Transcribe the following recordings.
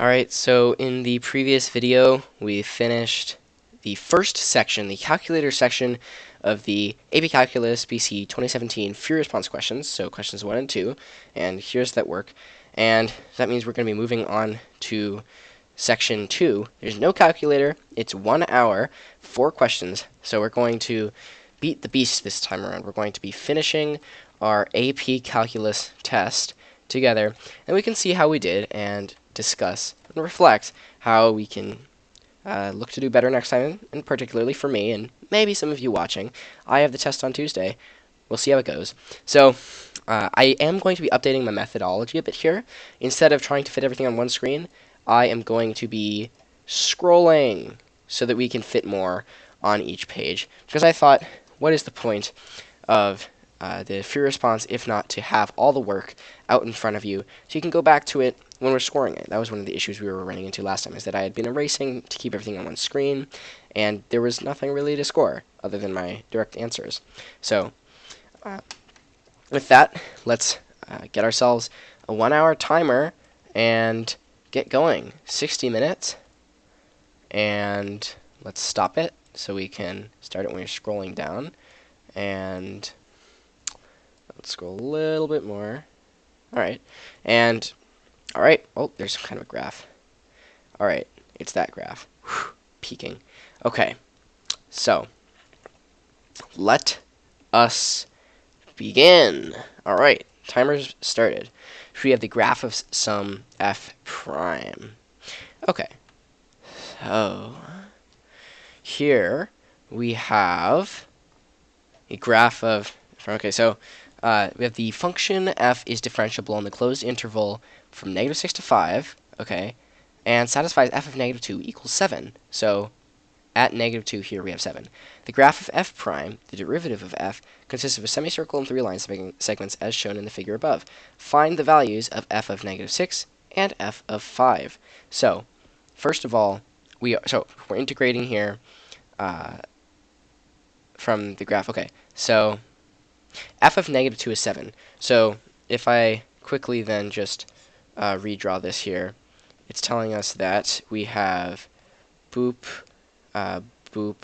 Alright, so in the previous video, we finished the first section, the calculator section of the AP Calculus BC 2017 free response questions, so questions 1 and 2, and here's that work. And that means we're going to be moving on to section 2. There's no calculator, it's 1 hour, 4 questions, so we're going to beat the beast this time around. We're going to be finishing our AP Calculus test together, and we can see how we did and discuss and reflect how we can look to do better next time, and particularly for me and maybe some of you watching. I have the test on Tuesday. We'll see how it goes. So I am going to be updating my methodology a bit here. Instead of trying to fit everything on one screen, I am going to be scrolling so that we can fit more on each page. Because I thought, what is the point of the free response if not to have all the work out in front of you so you can go back to it when we're scoring it. That was one of the issues we were running into last time, is that I had been erasing to keep everything on one screen, and there was nothing really to score other than my direct answers. So with that, let's get ourselves a 1 hour timer and get going. 60 minutes, and let's stop it so we can start it when you're scrolling down, and let's scroll a little bit more. Alright, and alright, oh, there's kind of a graph. Alright, it's that graph. Whew, peaking. Okay, so let us begin. Alright, timer's started. We have the graph of some f prime. Okay, so here we have a graph of, okay, so we have the function f is differentiable in the closed interval from -6 to 5, okay, and satisfies f of -2 equals 7. So at -2 here we have 7. The graph of f prime, the derivative of f, consists of a semicircle and 3 line segments as shown in the figure above. Find the values of f of -6 and f of 5. So first of all, we're integrating here from the graph. Okay, so f of -2 is 7. So if I quickly then just redraw this here, it's telling us that we have boop, boop,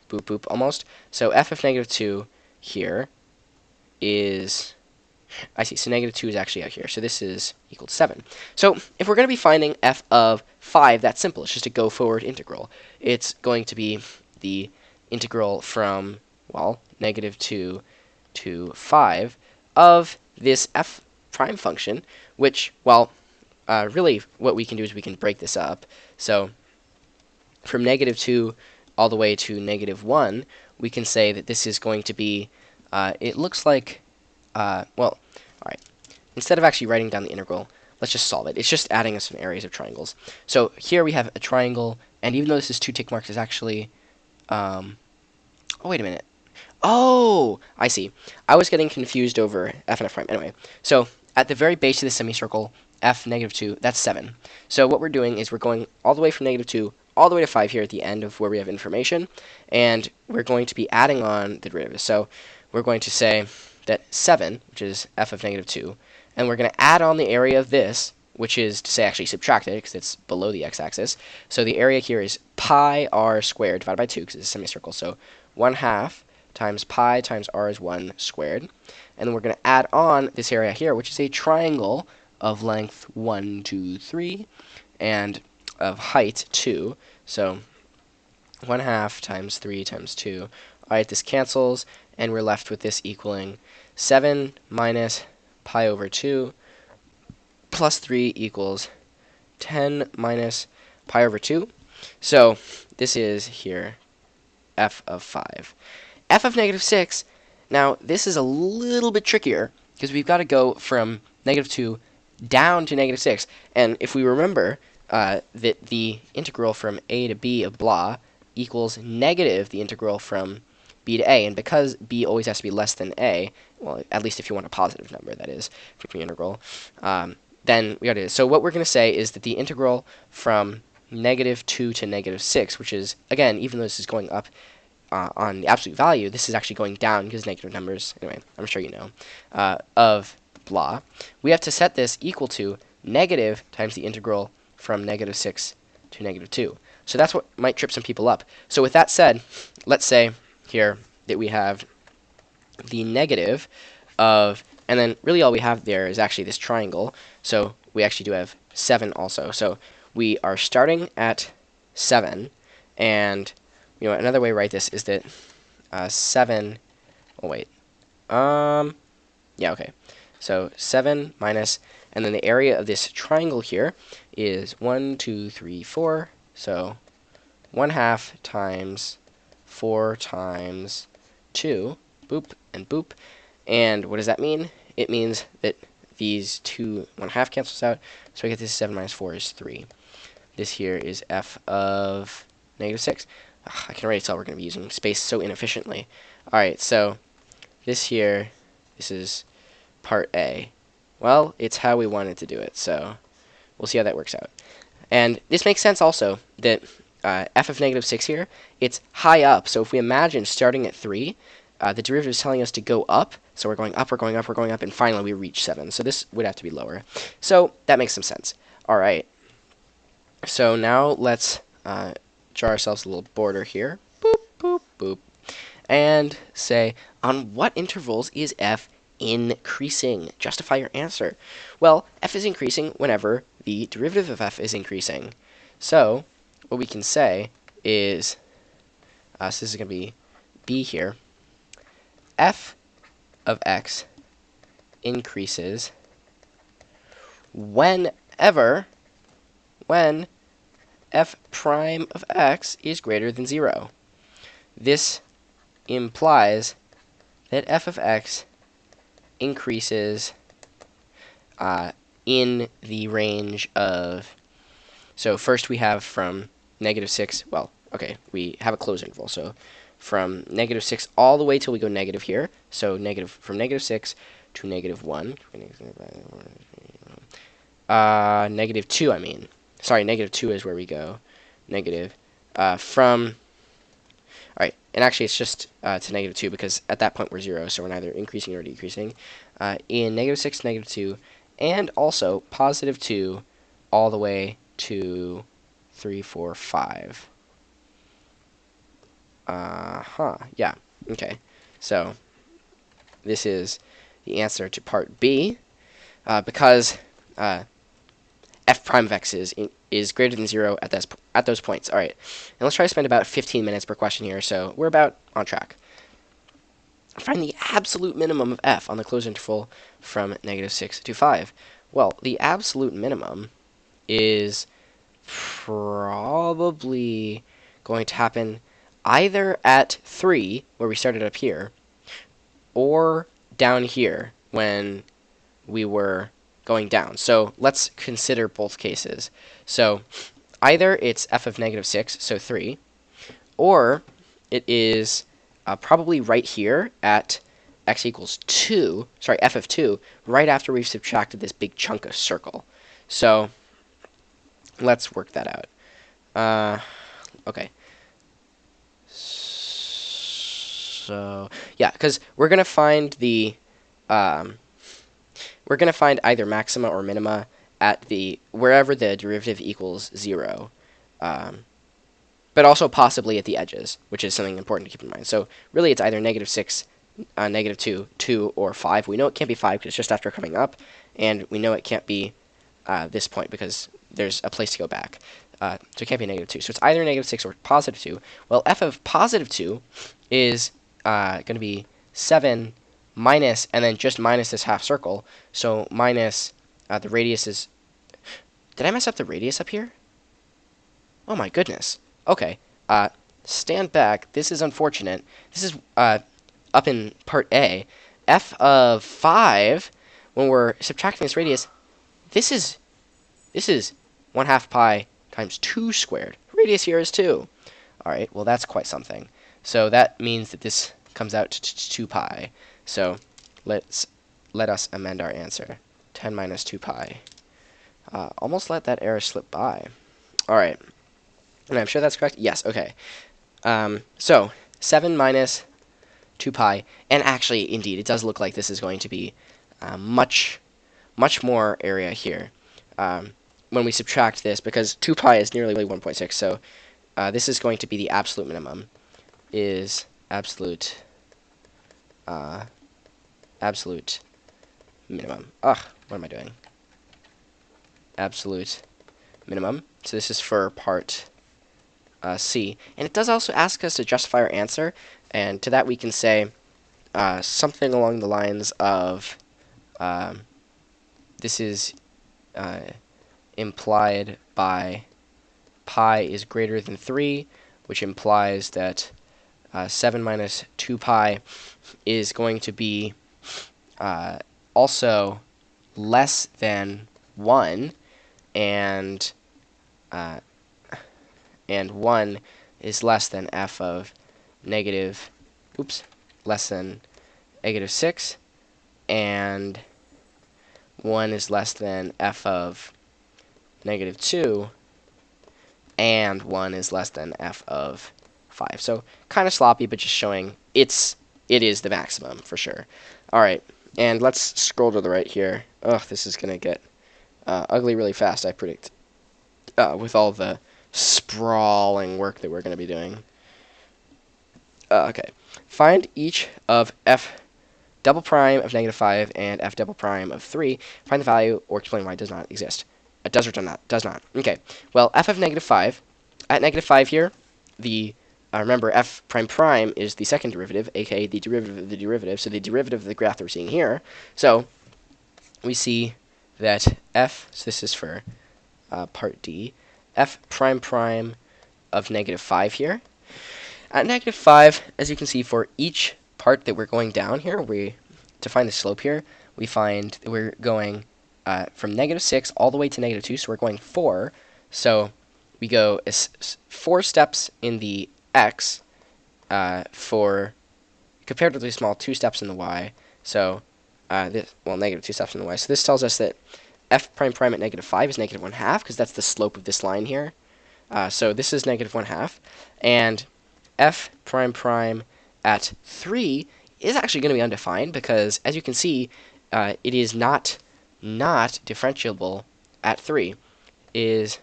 boop, boop, almost. So f of -2 here is, I see, so -2 is actually out here. So this is equal to 7. So if we're going to be finding f of 5, that's simple. It's just a go-forward integral. It's going to be the integral from, well, -2 to 5 of this f prime function, which, well, really what we can do is we can break this up. So from -2 all the way to -1, we can say that this is going to be, it looks like, well, alright, instead of actually writing down the integral, let's just solve it. It's just adding us some areas of triangles. So here we have a triangle, and even though this is 2 tick marks, it's actually, oh, wait a minute. Oh, I see. I was getting confused over f and f prime. Anyway, so at the very base of the semicircle, f -2, that's 7. So what we're doing is we're going all the way from -2 all the way to 5 here at the end of where we have information, and we're going to be adding on the derivative. So we're going to say that 7, which is f of -2, and we're going to add on the area of this, which is to say actually subtract it because it's below the x-axis. So the area here is pi r squared divided by 2 because it's a semicircle. So 1/2 times pi times r is 1 squared. And then we're going to add on this area here, which is a triangle of length 1, 2, 3, and of height 2. So 1/2 times 3 times 2. Alright, this cancels, and we're left with this equaling 7 minus pi over 2 plus 3 equals 10 minus pi over 2. So this is here f of 5. f of -6, now this is a little bit trickier because we've got to go from -2 down to -6. And if we remember that the integral from a to b of blah equals negative the integral from b to a, and because b always has to be less than a, well, at least if you want a positive number, that is, for the integral, then we got to do this. So what we're going to say is that the integral from -2 to -6, which is, again, even though this is going up on the absolute value, this is actually going down because negative numbers, anyway, I'm sure you know, of blah, we have to set this equal to negative times the integral from -6 to -2. So that's what might trip some people up. So with that said, let's say here that we have the negative of, and then really all we have there is actually this triangle. So we actually do have 7 also. So we are starting at 7, and another way to write this is that 7. Oh wait. Yeah. Okay. So 7 minus, and then the area of this triangle here is 1, 2, 3, 4. So 1/2 times 4 times 2. Boop and boop. And what does that mean? It means that these two 1/2 cancels out. So I get this 7 minus 4 is 3. This here is f of -6. Ugh, I can already tell we're going to be using space so inefficiently. All right, so this here, this is part A. Well, it's how we wanted to do it, so we'll see how that works out. And this makes sense also that f of -6 here, it's high up. So if we imagine starting at 3, the derivative is telling us to go up. So we're going up, we're going up, we're going up, and finally we reach 7. So this would have to be lower. So that makes some sense. All right. So now let's draw ourselves a little border here. Boop, boop, boop. And say, on what intervals is f increasing? Justify your answer. Well, f is increasing whenever the derivative of f is increasing. So what we can say is, so this is going to be b here, f of x increases whenever, when f prime of x is greater than 0. This implies that f of x increases in the range of, so first we have from -6, well, okay, we have a closed interval, so from -6 all the way till we go negative here, so from -6 to -1, -2, I mean. Sorry, -2 is where we go. Negative. From... Alright, and actually it's just to -2 because at that point we're 0, so we're neither increasing or decreasing. In -6 to -2, and also +2 all the way to 3, 4, 5. Yeah, okay. So this is the answer to part B, because f prime of x is greater than 0 at those points. All right, and let's try to spend about 15 minutes per question here, so we're about on track. Find the absolute minimum of f on the closed interval from -6 to 5. Well, the absolute minimum is probably going to happen either at 3, where we started up here, or down here when we were going down. So let's consider both cases. So either it's f of -6, so 3, or it is probably right here at x equals 2, sorry, f of 2, right after we've subtracted this big chunk of circle. So let's work that out. Okay. So yeah, because we're gonna find the we're gonna find either maxima or minima at the wherever the derivative equals 0, but also possibly at the edges, which is something important to keep in mind. So really, it's either -6, -2, 2, or 5. We know it can't be 5 because it's just after coming up, and we know it can't be this point because there's a place to go back. So it can't be -2. So it's either -6 or +2. Well, f of +2 is going to be 7 minus, and then just minus this half circle. So minus the radius is... Did I mess up the radius up here? Oh my goodness. Okay. Stand back. This is unfortunate. This is up in part A. F of 5, when we're subtracting this radius, this is 1/2 pi times 2 squared. Radius here is 2. All right, well, that's quite something. So that means that this comes out to 2 pi. So let us amend our answer. 10 minus 2 pi. Almost let that error slip by. All right. And I'm sure that's correct. Yes, okay. So 7 minus 2 pi. And actually, indeed, it does look like this is going to be much more area here. when we subtract this, because 2 pi is nearly 1.6, so this is going to be the absolute minimum, is absolute minimum. Ugh, what am I doing? Absolute minimum. So this is for part C. And it does also ask us to justify our answer, and to that we can say something along the lines of this is implied by pi is greater than 3, which implies that 7 minus 2 pi is going to be also less than 1, and 1 is less than f of negative, less than negative 6, and 1 is less than f of negative 2, and 1 is less than f of 5. So kind of sloppy, but just showing it is the maximum for sure. All right, and let's scroll to the right here. Ugh, this is going to get ugly really fast, I predict, with all the sprawling work that we're going to be doing. Okay, find each of f double prime of negative 5 and f double prime of 3. Find the value or explain why it does not exist. It does or does not? Does not. Okay, well, f of negative 5, at negative 5 here, the remember, f prime prime is the second derivative, aka the derivative of the derivative, so the derivative of the graph that we're seeing here. So we see that f, so this is for part D, f prime prime of negative 5 here. At negative 5, as you can see, for each part that we're going down here, to find the slope here, we find that we're going from negative 6 all the way to negative 2, so we're going 4. So we go 4 steps in the x for comparatively small 2 steps in the y. So negative 2 steps in the y. So this tells us that f prime prime at negative 5 is negative 1/2, because that's the slope of this line here. So this is negative 1/2, and f prime prime at 3 is actually going to be undefined, because as you can see, it is not differentiable at 3. Is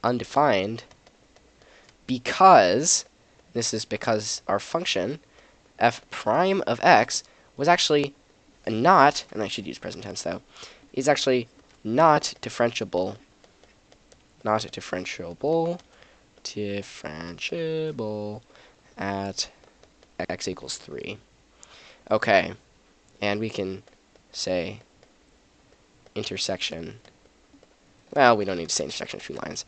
undefined because our function f prime of x was actually not, and I should use present tense though, is actually not differentiable at x equals 3. Okay, and we can say intersection. Well, we don't need to say intersection of 2 lines.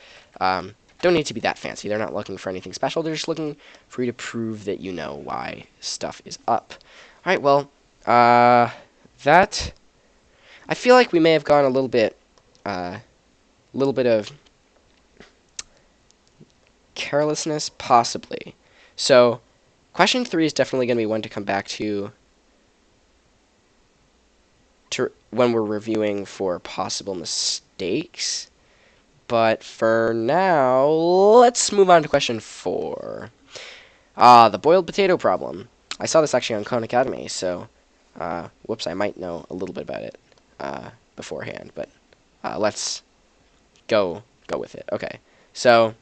Don't need to be that fancy. They're not looking for anything special. They're just looking for you to prove that you know why stuff is up. All right, well, that, I feel like we may have gone a little bit of carelessness, possibly. So question 3 is definitely going to be one to come back to when we're reviewing for possible mistakes. But for now, let's move on to question 4. The boiled potato problem. I saw this actually on Khan Academy, so whoops, I might know a little bit about it beforehand, but let's go with it. Okay, so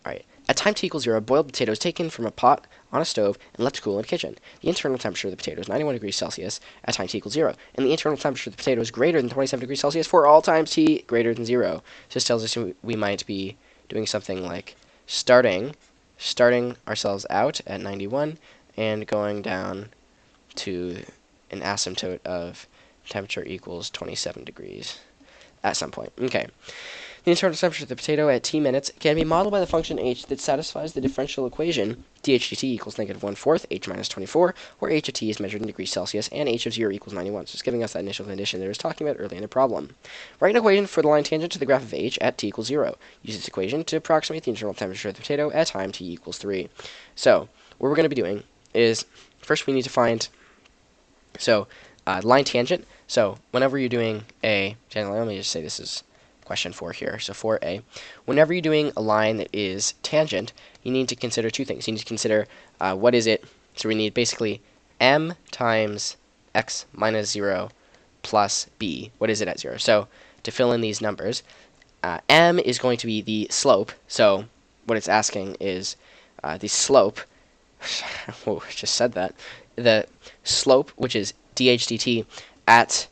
alright, at time t equals 0, boiled potato is taken from a pot on a stove and left to cool in a kitchen. The internal temperature of the potato is 91 degrees Celsius at time t equals 0, and the internal temperature of the potato is greater than 27 degrees Celsius for all times t greater than 0. So this tells us we might be doing something like starting ourselves out at 91 and going down to an asymptote of temperature equals 27 degrees at some point. Okay. The internal temperature of the potato at t minutes can be modeled by the function h that satisfies the differential equation dh dt equals negative 1/4 h minus 24, where h of t is measured in degrees Celsius and h of 0 equals 91. So it's giving us that initial condition that I was talking about earlier in the problem. Write an equation for the line tangent to the graph of h at t equals 0. Use this equation to approximate the internal temperature of the potato at time t equals 3. So what we're going to be doing is, first we need to find line tangent. So whenever you're doing let me just say this is question 4 here. So 4a, whenever you're doing a line that is tangent, you need to consider 2 things. You need to consider what is it. So we need basically m times x minus 0 plus b. What is it at 0? So to fill in these numbers, m is going to be the slope. So what it's asking is the slope. Whoa, I just said that. The slope, which is dh dt, at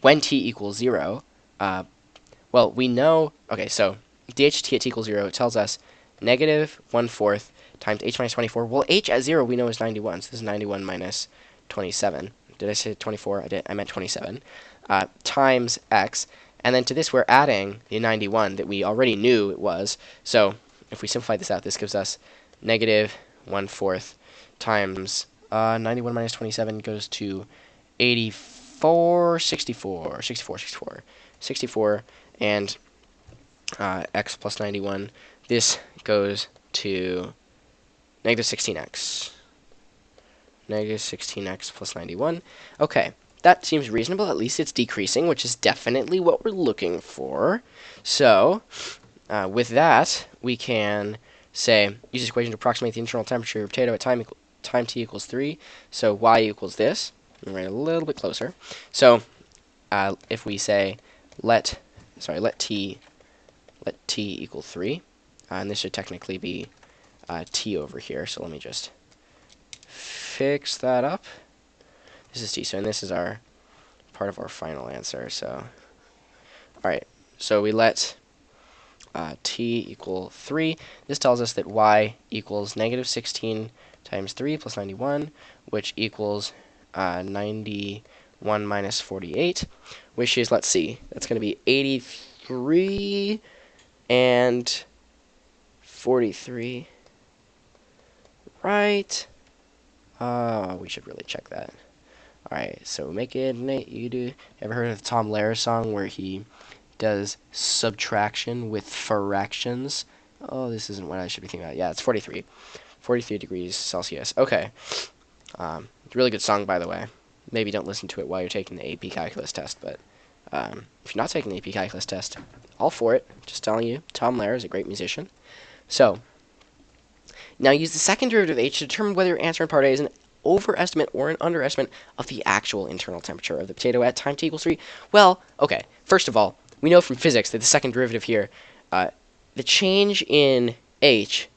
when t equals 0. Well, we know, okay, so dht at t equals 0, it tells us negative 1/4 times h minus 24. Well, h at 0 we know is 91, so this is 91 minus 27. Did I say 24? I did. I meant 27. Times x. And then to this we're adding the 91 that we already knew it was. So if we simplify this out, this gives us negative 1/4 times 91 minus 27 goes to 84, 64, 64, 64, 64, and x plus 91. This goes to negative 16x. Negative 16x plus 91. Okay, that seems reasonable. At least it's decreasing, which is definitely what we're looking for. So, with that, we can say, use this equation to approximate the internal temperature of a potato at time t equals 3. So y equals this. Right a little bit closer. So, if we say let t equal 3, and this should technically be t over here. So let me just fix that up. This is t, so and this is our part of our final answer. So, all right. So we let t equal 3. This tells us that y equals negative 16 times 3 plus 91, which equals 91 minus 48, which is, let's see, that's going to be 83 and 43, right? We should really check that. Alright, so make it, you do, ever heard of the Tom Lehrer song where he does subtraction with fractions? Oh, this isn't what I should be thinking about. Yeah, it's 43. 43 degrees Celsius. Okay. It's a really good song, by the way. Maybe don't listen to it while you're taking the AP Calculus test, but if you're not taking the AP Calculus test, all for it. Just telling you, Tom Lehrer is a great musician. So, now use the second derivative of h to determine whether your answer in part A is an overestimate or an underestimate of the actual internal temperature of the potato at time t equals 3. Well, okay, first of all, we know from physics that the second derivative here, the change in h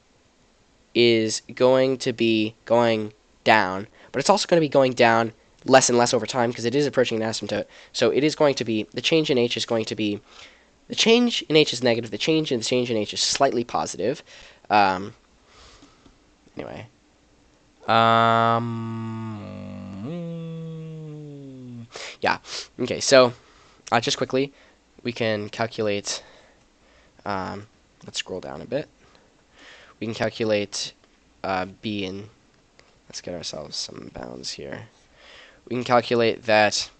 is going to be going down, but it's also going to be going down less and less over time because it is approaching an asymptote. So it is going to be, the change in h is going to be, the change in h is negative, the change in h is slightly positive. Anyway. Yeah. Okay, so just quickly, we can calculate, let's scroll down a bit. We can calculate b, and let's get ourselves some bounds here. We can calculate that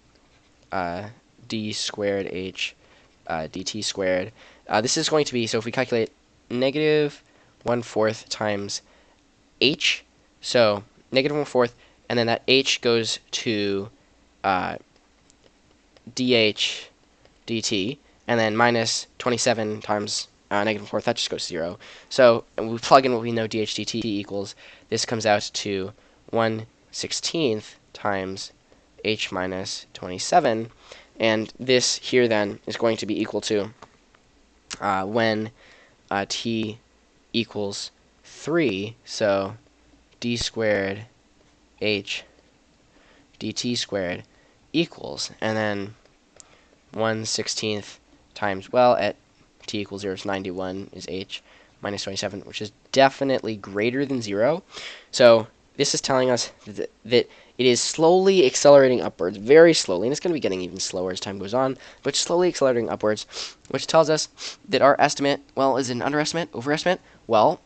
d squared h dt squared. This is going to be, so if we calculate negative 1/4 times h, so negative 1/4, and then that h goes to dh dt, and then minus 27 times negative 1/4, that just goes to 0. So and we plug in what we know dh dt equals. This comes out to 1/16 times h minus 27, and this here then is going to be equal to when t equals 3, so d squared h dt squared equals, and then 1/16 times, well, at t equals 0 is 91 is h minus 27, which is definitely greater than 0. So this is telling us that it is slowly accelerating upwards, very slowly, and it's going to be getting even slower as time goes on, but slowly accelerating upwards, which tells us that our estimate, well, is it an underestimate, overestimate? Well,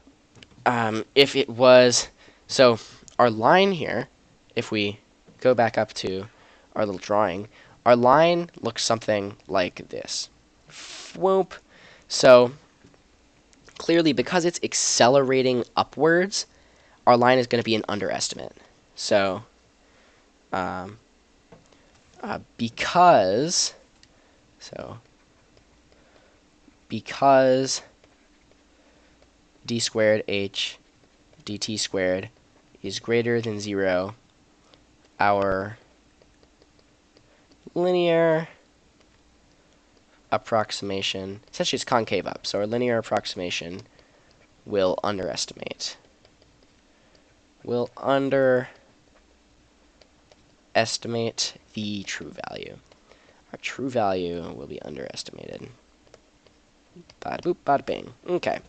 if it was, so our line here, if we go back up to our little drawing, our line looks something like this. Whoop. So clearly, because it's accelerating upwards, our line is going to be an underestimate. So because d squared h dt squared is greater than 0, our linear approximation, essentially it's concave up, so our linear approximation will underestimate. Will underestimate the true value. Our true value will be underestimated. Bada boop, bada bing. Okay.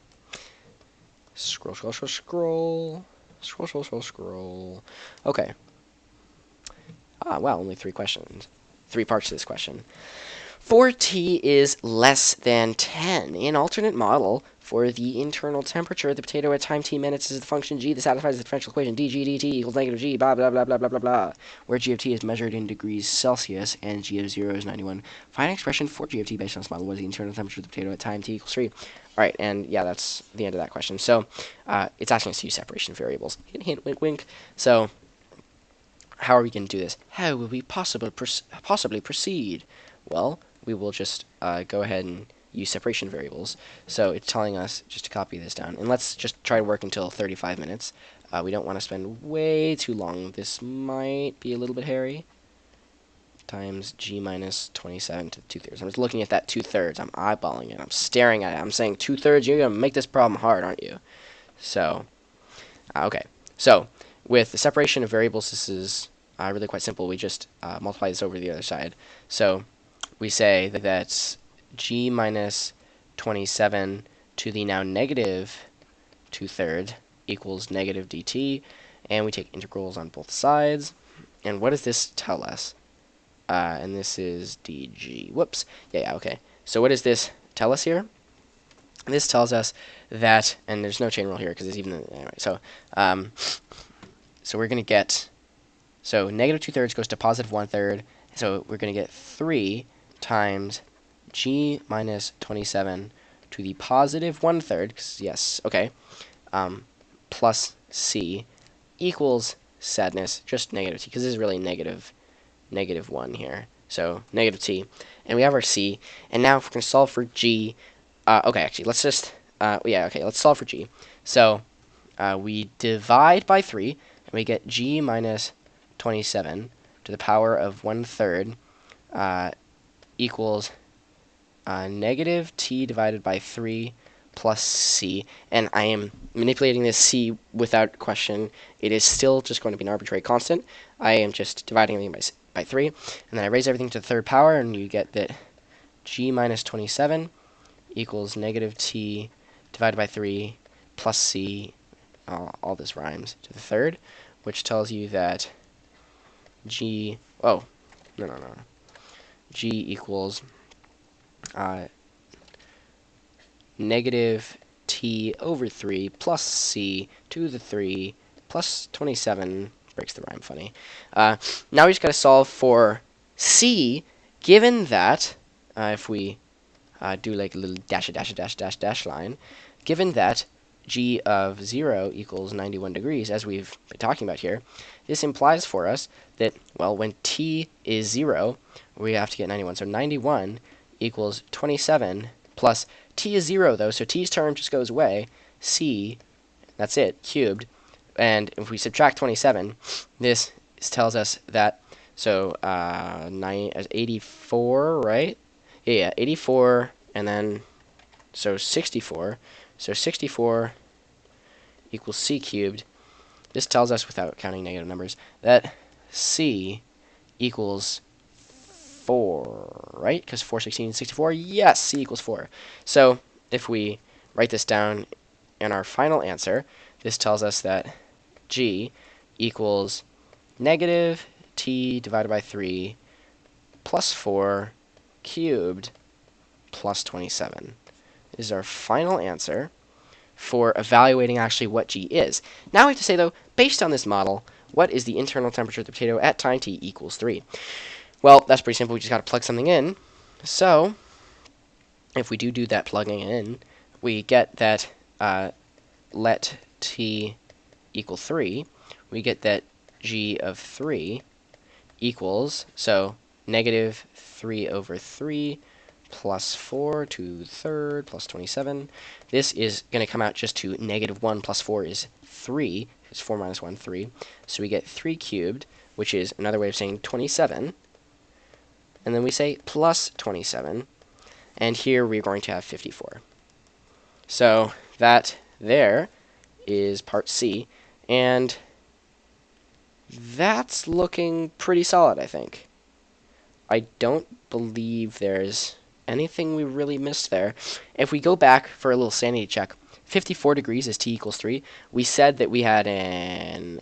Scroll, scroll, scroll, scroll. Scroll, scroll, scroll, scroll. Okay. Wow, only 3 questions. 3 parts to this question. For t is less than 10, an alternate model for the internal temperature of the potato at time t minutes is the function g that satisfies the differential equation dg dt equals negative g, blah, blah, blah, blah, blah, blah, blah, where g of t is measured in degrees Celsius and g of 0 is 91. Find an expression for g of t based on this model. What is the internal temperature of the potato at time t equals 3? All right, and yeah, that's the end of that question. So it's asking us to use separation variables. Hint, hint, wink, wink. So how are we going to do this? How will we possibly proceed? Well, we will just go ahead and use separation variables. So it's telling us just to copy this down. And let's just try to work until 35 minutes. We don't want to spend way too long. This might be a little bit hairy. Times g minus 27 to the 2/3. I'm just looking at that 2/3. I'm eyeballing it. I'm staring at it. I'm saying 2/3, you're going to make this problem hard, aren't you? So, okay. So, with the separation of variables, this is really quite simple. We just multiply this over to the other side. So, we say that g minus 27 to the now negative 2/3 equals negative dt, and we take integrals on both sides. And what does this tell us? And this is dg. Whoops. Yeah, okay. So what does this tell us here? This tells us that, and there's no chain rule here because it's even, anyway, so we're going to get, so negative 2/3 goes to positive 1/3, so we're going to get 3 times g minus 27 to the positive 1/3, yes, okay, plus c equals sadness, just negative t, because this is really negative 1 here. So negative t, and we have our c, and now if we're going to solve for g, okay, actually, let's just, let's solve for g. So we divide by 3, and we get g minus 27 to the power of 1/3 equals negative t divided by 3 plus c, and I am manipulating this c without question. It is still just going to be an arbitrary constant. I am just dividing everything by 3, and then I raise everything to the 3rd power, and you get that g minus 27 equals negative t divided by 3 plus c, all this rhymes, to the 3rd, which tells you that g, g equals negative t over 3 plus c to the 3 plus 27, breaks the rhyme funny. Now we just got to solve for c, given that, if we do like a little dash line, given that g of 0 equals 91 degrees, as we've been talking about here, this implies for us that, well, when t is 0, we have to get 91. So 91 equals 27 plus, t is 0 though, so t's term just goes away, c, that's it, cubed, and if we subtract 27, this tells us that, so 84, right? Yeah, 84, and then, so 64, so 64 equals c cubed. This tells us, without counting negative numbers, that c equals 4, right? Because 4, 16, 64, yes, c equals 4. So if we write this down in our final answer, this tells us that g equals negative t divided by 3 plus 4 cubed plus 27. This is our final answer for evaluating actually what g is. Now we have to say, though, based on this model, what is the internal temperature of the potato at time t equals 3? Well, that's pretty simple. We just got to plug something in. So if we do that plugging in, we get that let t equal 3. We get that g of 3 equals, so negative 3 over 3 plus 4 to the 3rd plus 27. This is going to come out just to negative 1 plus 4 is 3. It's 4 minus 1, 3. So we get 3 cubed, which is another way of saying 27, and then we say plus 27, and here we're going to have 54. So that there is part C, and that's looking pretty solid, I think. I don't believe there's anything we really missed there. If we go back for a little sanity check, 54 degrees is t equals 3. We said that we had an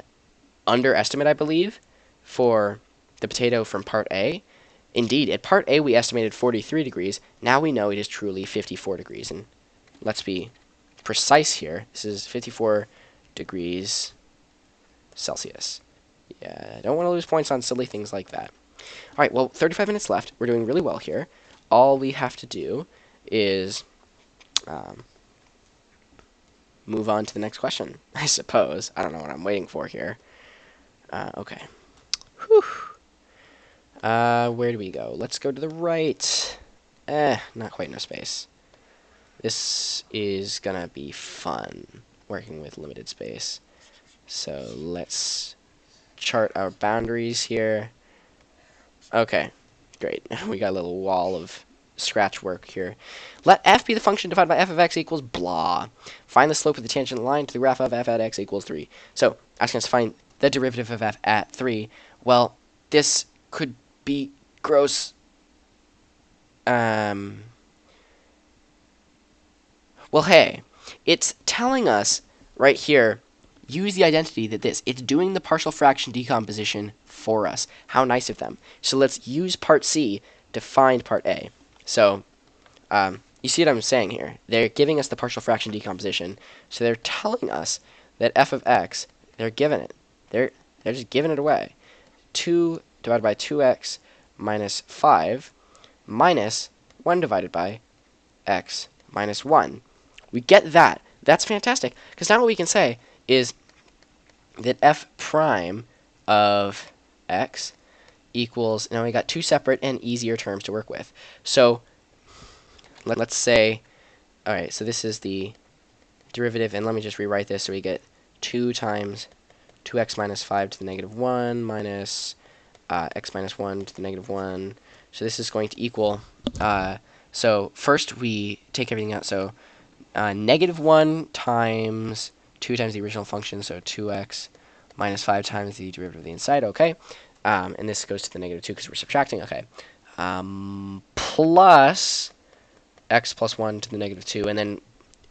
underestimate, I believe, for the potato from part A. Indeed, at part A we estimated 43 degrees. Now we know it is truly 54 degrees. And let's be precise here. This is 54 degrees Celsius. Yeah, I don't want to lose points on silly things like that. All right, well, 35 minutes left. We're doing really well here. All we have to do is move on to the next question, I suppose. I don't know what I'm waiting for here. Okay. Whew. Where do we go? Let's go to the right. Not quite enough space. This is gonna be fun, working with limited space. So let's chart our boundaries here. Okay, great. We got a little wall of scratch work here. Let f be the function divided by f of x equals blah. Find the slope of the tangent line to the graph of f at x equals 3. So, asking us to find the derivative of f at 3. Well, this could be gross. Well, hey, it's telling us right here, use the identity that it's doing the partial fraction decomposition for us. How nice of them. So let's use part C to find part A. So you see what I'm saying here? They're giving us the partial fraction decomposition. So they're telling us that f of x, they're giving it. They're just giving it away. 2 divided by 2x minus 5 minus 1 divided by x minus 1. We get that. That's fantastic. Because now what we can say is that f prime of x equals, now we got two separate and easier terms to work with. So let's say, all right, so this is the derivative, and let me just rewrite this so we get 2 times 2x minus 5 to the negative 1 minus x minus 1 to the negative 1. So this is going to equal, so first we take everything out, so negative 1 times 2 times the original function, so 2x minus 5 times the derivative of the inside, okay. And this goes to the negative 2 because we're subtracting, okay. Plus x plus 1 to the negative 2, and then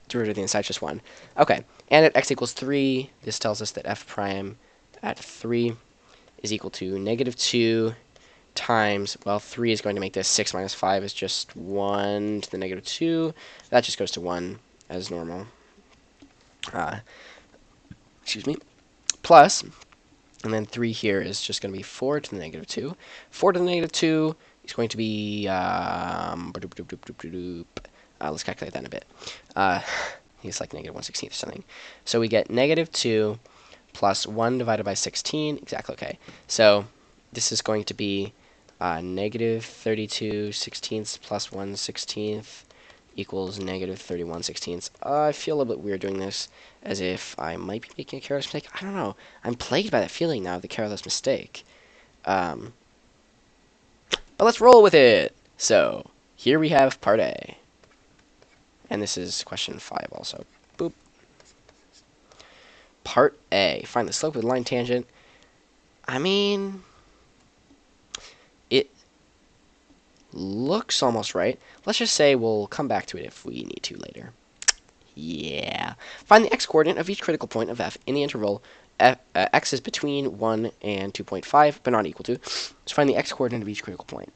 derivative of the inside is just 1. Okay, and at x equals 3, this tells us that f prime at 3 is equal to negative 2 times, well, 3 is going to make this 6 minus 5 is just 1 to the negative 2. That just goes to 1 as normal. Excuse me. Plus, and then 3 here is just going to be 4 to the negative 2. 4 to the negative 2 is going to be, let's calculate that in a bit. It's like negative 1/16 or something. So we get negative 2 plus 1 divided by 16, exactly, okay. So this is going to be negative 32 sixteenths plus 1/16 equals negative 31 sixteenths. I feel a little bit weird doing this, as if I might be making a careless mistake. I don't know. I'm plagued by that feeling now of the careless mistake. But let's roll with it. So here we have part A. And this is question 5 also. Boop. Part A. Find the slope of the line tangent. I mean, it looks almost right. Let's just say we'll come back to it if we need to later. Yeah. Find the x-coordinate of each critical point of f in the interval x is between 1 and 2.5, but not equal to. So find the x-coordinate of each critical point.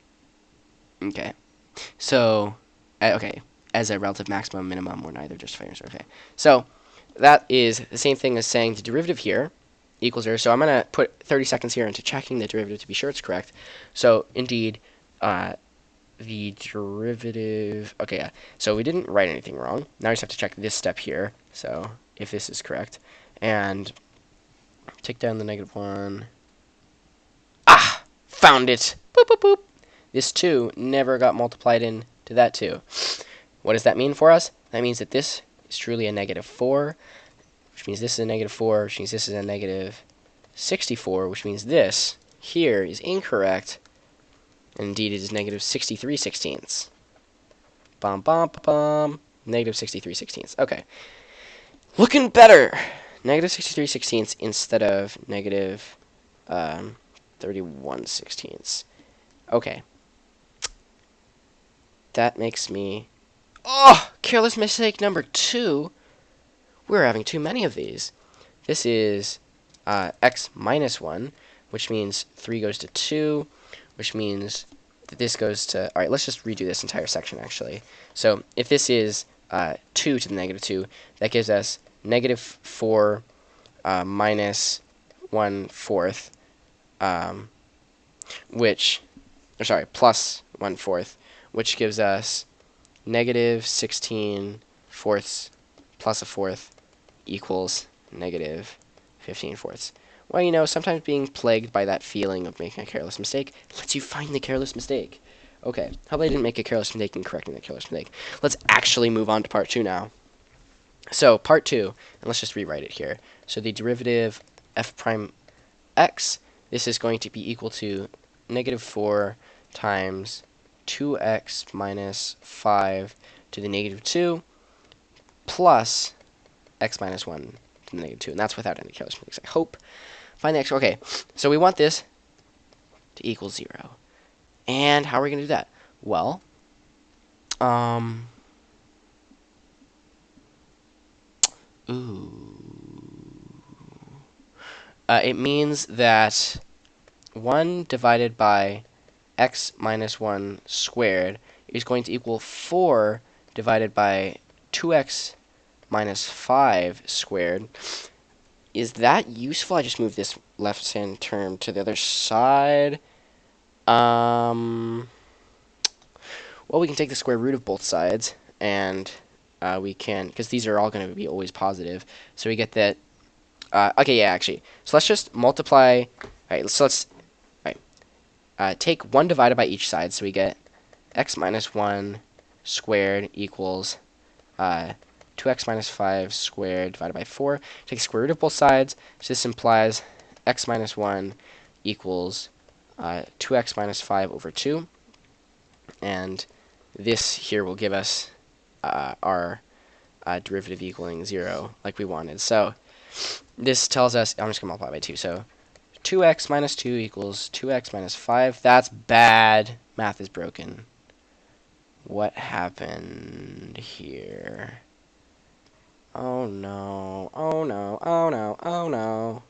Okay. So, okay, as a relative maximum, minimum, or neither, just fairness. Okay. So that is the same thing as saying the derivative here equals 0. So I'm going to put 30 seconds here into checking the derivative to be sure it's correct. So indeed, the derivative, okay, yeah. So we didn't write anything wrong. Now we just have to check this step here. So if this is correct, and take down the negative 1. Ah, found it. Boop, boop, boop. This 2 never got multiplied into that 2. What does that mean for us? That means that this is truly a negative 4, which means this is a negative 4, which means this is a negative 64, which means this here is incorrect. And indeed, it is negative 63 sixteenths. Bum, bum, bum, bum. Negative 63 sixteenths. Okay. Looking better! Negative 63 sixteenths instead of negative 31 sixteenths. Okay. That makes me... Oh! Careless mistake number 2. We're having too many of these. This is x minus 1, which means 3 goes to 2, which means that this goes to... Alright, let's just redo this entire section, actually. So, if this is 2 to the negative 2, that gives us negative 4 minus 1/4, plus 1/4, which gives us negative 16 fourths plus a fourth equals negative 15 fourths. Well, you know, sometimes being plagued by that feeling of making a careless mistake lets you find the careless mistake. Okay, how about I didn't make a careless mistake in correcting the careless mistake? Let's actually move on to part 2 now. So, part 2, and let's just rewrite it here. So, the derivative f prime x, this is going to be equal to negative 4 times 2x minus 5 to the negative 2 plus x minus 1 to the negative 2. And that's without any careless mistakes, I hope. Find the x. Okay, so we want this to equal 0. And how are we going to do that? Well, it means that 1 divided by x minus 1 squared is going to equal 4 divided by 2x minus 5 squared. Is that useful? I just moved this left-hand term to the other side. Well, we can take the square root of both sides, and we can, because these are all going to be always positive, so we get that. Okay, yeah, actually. So let's just multiply. All right, so let's take 1 divided by each side, so we get x minus 1 squared equals 2x minus 5 squared divided by 4. Take the square root of both sides, so this implies x minus 1 equals 2x minus 5 over 2. And this here will give us our derivative equaling 0, like we wanted. So this tells us, I'm just going to multiply by 2, so 2x minus 2 equals 2x minus 5. That's bad. Math is broken. What happened here? Oh no, oh no, oh no, oh no.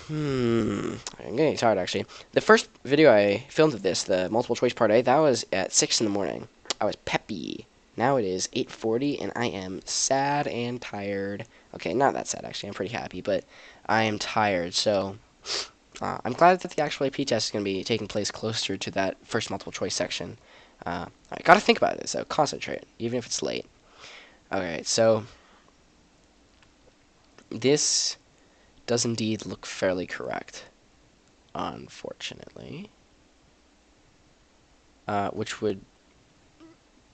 I'm getting tired, actually. The first video I filmed of this, the multiple choice part A, that was at 6 in the morning. I was peppy. Now it is 8:40, and I am sad and tired. Okay, not that sad, actually. I'm pretty happy, but I am tired, so I'm glad that the actual AP test is going to be taking place closer to that first multiple choice section. I got to think about this, so concentrate, even if it's late. Okay, so this does indeed look fairly correct, unfortunately. Which would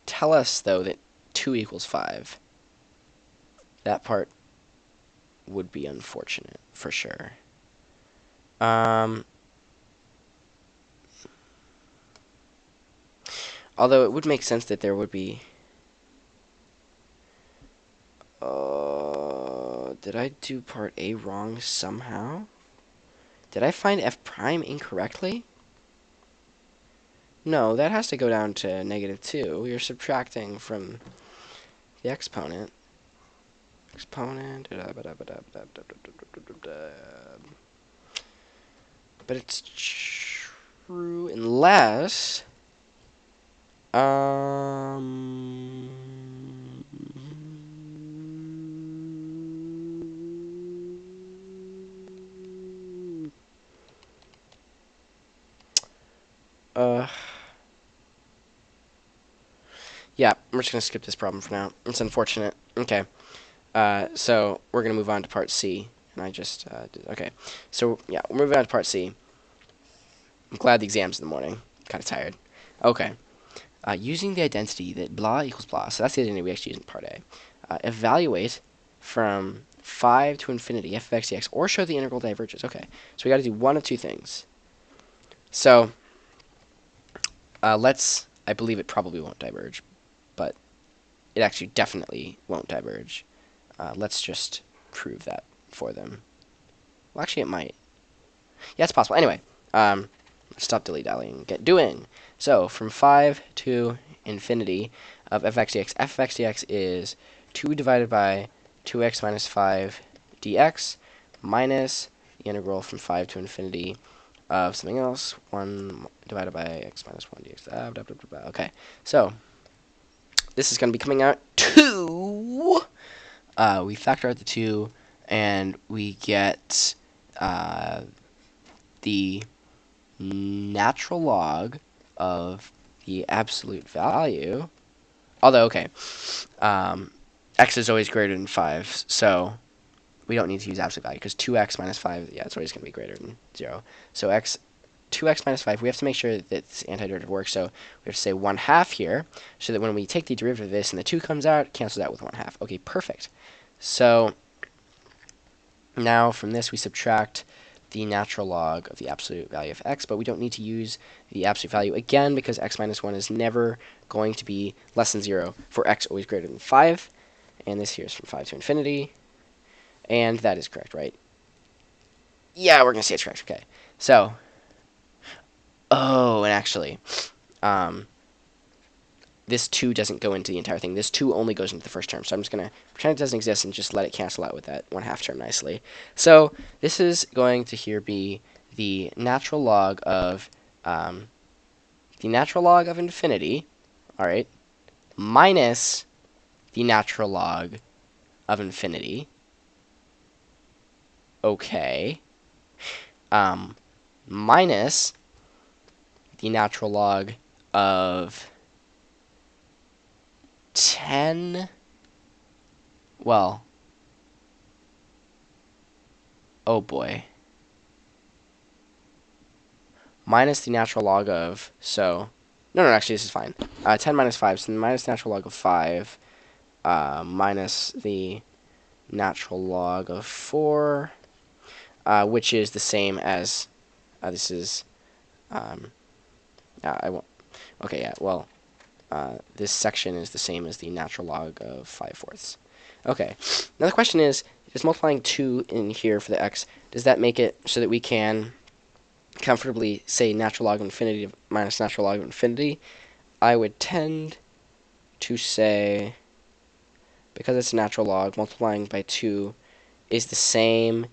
tell us, though, that 2 equals 5. That part would be unfortunate, for sure. Although it would make sense that there would be... did I do part A wrong somehow? Did I find f prime incorrectly? No, that has to go down to negative 2. You're subtracting from the exponent. But it's true unless... yeah, I'm just going to skip this problem for now. It's unfortunate. Okay. So we're going to move on to part C. And I just okay. So, yeah, we're moving on to part C. I'm glad the exam's in the morning. Kind of tired. Okay. Using the identity that blah equals blah. So that's the identity we actually use in part A. Evaluate from 5 to infinity f of x dx, or show the integral diverges. Okay. So we got to do one of two things. So I believe it probably won't diverge, but it actually definitely won't diverge. Let's just prove that for them. Well, actually, it might. Yeah, it's possible. Anyway, stop dilly-dallying. Get doing. So, from 5 to infinity of f of x dx. F of x dx is 2 divided by 2x minus 5 dx minus the integral from 5 to infinity of something else, 1 divided by x minus 1 dx. Blah, blah, blah, blah. Okay, so this is going to be coming out 2. We factor out the 2, and we get the natural log of the absolute value. Although, okay, x is always greater than 5, so we don't need to use absolute value, because 2x minus 5, yeah, it's always going to be greater than 0. So 2x minus 5, we have to make sure that this antiderivative works, so we have to say 1/2 here, so that when we take the derivative of this and the 2 comes out, it cancels out with 1/2. Okay, perfect. So now from this we subtract the natural log of the absolute value of x, but we don't need to use the absolute value again because x minus 1 is never going to be less than 0 for x always greater than 5. And this here is from 5 to infinity. And that is correct, right? Yeah, we're going to say it's correct. Okay. So, and actually, this 2 doesn't go into the entire thing. This 2 only goes into the first term. So I'm just going to pretend it doesn't exist and just let it cancel out with that 1/2 term nicely. So this is going to here be the natural log of infinity, all right, minus the natural log of infinity. Okay. Minus the natural log of 10, well, oh boy, minus the natural log of, so, no, actually, this is fine. 10 minus 5, so minus the natural log of 5, minus the natural log of 4, which is the same as, this is, I won't, okay, yeah, well, this section is the same as the natural log of 5/4. Okay, now the question is multiplying 2 in here for the x, does that make it so that we can comfortably say natural log of infinity minus natural log of infinity? I would tend to say, because it's a natural log, multiplying by 2 is the same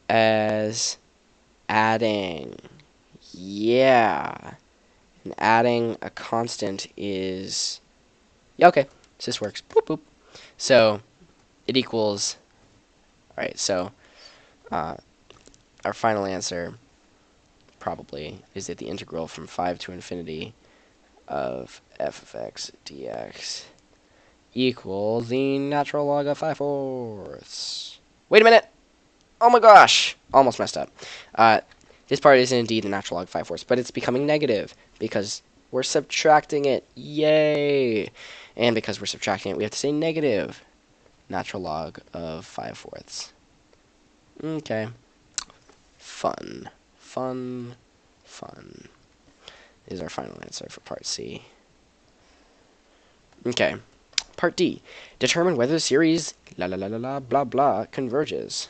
as adding. Yeah. And adding a constant is, yeah, okay, so this works. Boop, boop. So it equals, all right, so our final answer probably is that the integral from 5 to infinity of f of x dx equals the natural log of 5/4. Wait a minute! Oh my gosh! Almost messed up. This part is indeed the natural log of 5/4, but it's becoming negative because we're subtracting it. Yay! And because we're subtracting it, we have to say negative natural log of 5/4. Okay. Fun. Is our final answer for part C. Okay. Part D. Determine whether the series blah blah converges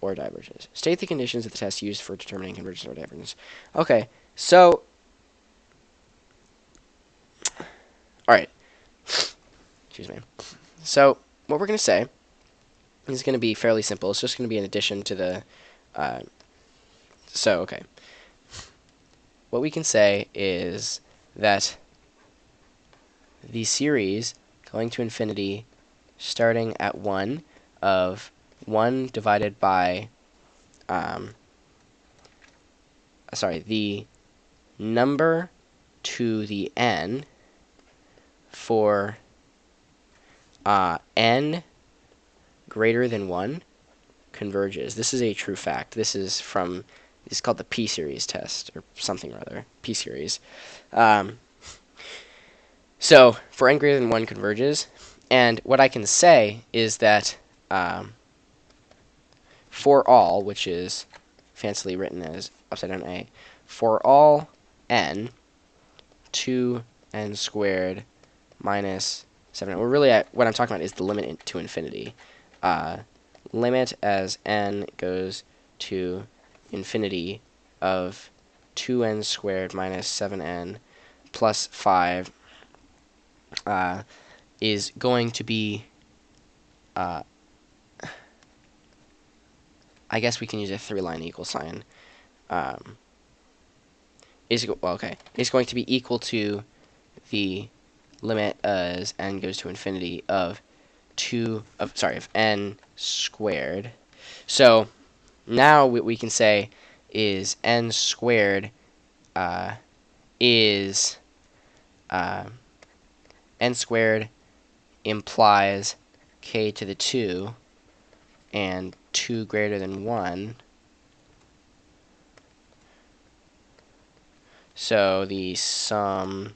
or diverges. State the conditions of the test used for determining convergence or divergence. Okay, so, alright, excuse me. So, what we're going to say is going to be fairly simple. It's just going to be an addition to the, okay. What we can say is that the series going to infinity starting at 1 of 1 divided by, the number to the n for n greater than 1 converges. This is a true fact. This is called the p-series test, or something rather, p-series. So, for n greater than 1 converges, and what I can say is that for all, which is fancily written as upside down a, for all n, 2n squared minus 7. We're really at, what I'm talking about is the limit to infinity. Limit as n goes to infinity of 2n squared minus 7n plus 5 is going to be, I guess we can use a 3-line equal sign. It's going to be equal to the limit as n goes to infinity of n squared. So now what we can say is n squared is n squared implies k to the 2 and 2 greater than 1. So the sum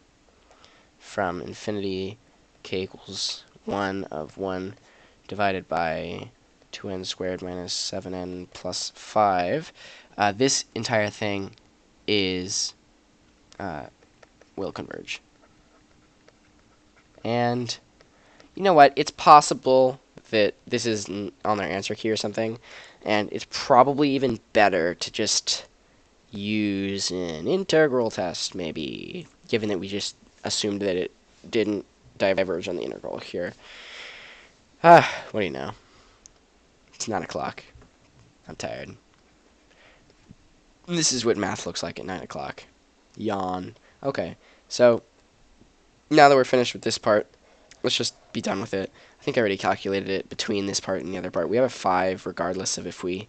from infinity k equals 1 of 1 divided by 2n squared minus 7n plus 5. This entire thing is will converge. And you know what? It's possible that this is on their answer key or something, and it's probably even better to just use an integral test, maybe, given that we just assumed that it didn't diverge on the integral here. What do you know? It's 9 o'clock. I'm tired. This is what math looks like at 9 o'clock. Yawn. Okay, so now that we're finished with this part, let's just be done with it. I think I already calculated it between this part and the other part. We have a 5 regardless of if we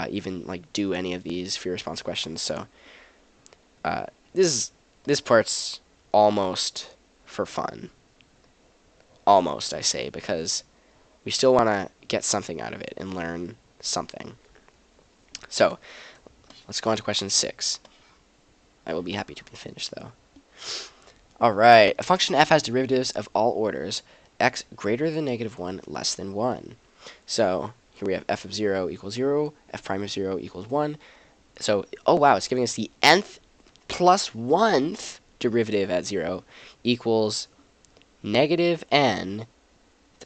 even like do any of these free response questions. So this part's almost for fun. Almost, I say, because we still want to get something out of it and learn something. So let's go on to question 6. I will be happy to be finished, though. All right, a function f has derivatives of all orders, x greater than -1, less than 1. So here we have f of 0 equals 0, f prime of 0 equals 1. So, oh wow, it's giving us the nth plus 1th derivative at 0 equals -n.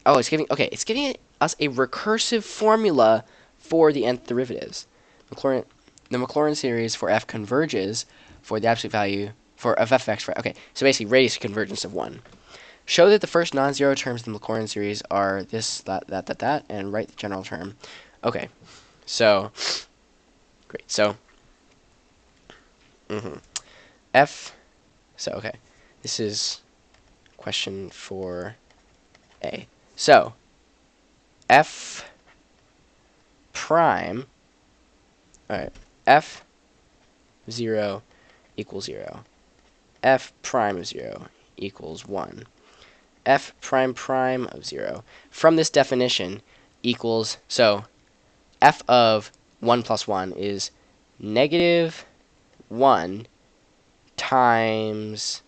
Oh, it's giving us a recursive formula for the nth derivatives. The Maclaurin series for f converges for the absolute value of f of x. Okay, so basically radius convergence of 1. Show that the first non-zero terms in the Maclaurin series are this, that, and write the general term. Okay, so great. So f. So okay, this is question 4a. So f prime. All right, f 0 equals 0. F prime of 0 equals 1. F prime prime of 0 from this definition equals, so f of 1 plus 1 is -1 times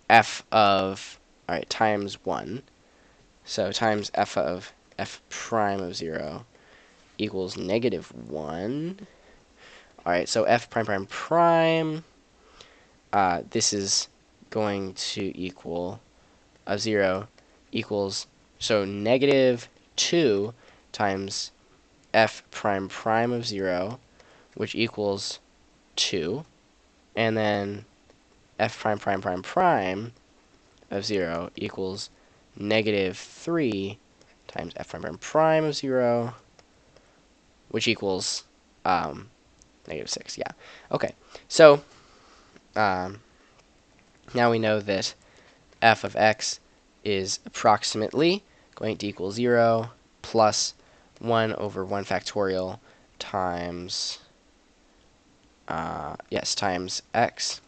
f of, all right, times 1. So times f of f prime of 0 equals -1. All right, so f prime prime prime, this is going to equal of 0 equals, so -2 times f prime prime of 0, which equals 2, and then f prime prime prime prime of 0 equals -3 times f prime prime prime of 0, which equals -6. Yeah. Okay. So now we know that f of x is approximately going to equal 0 plus 1 over 1 factorial times times x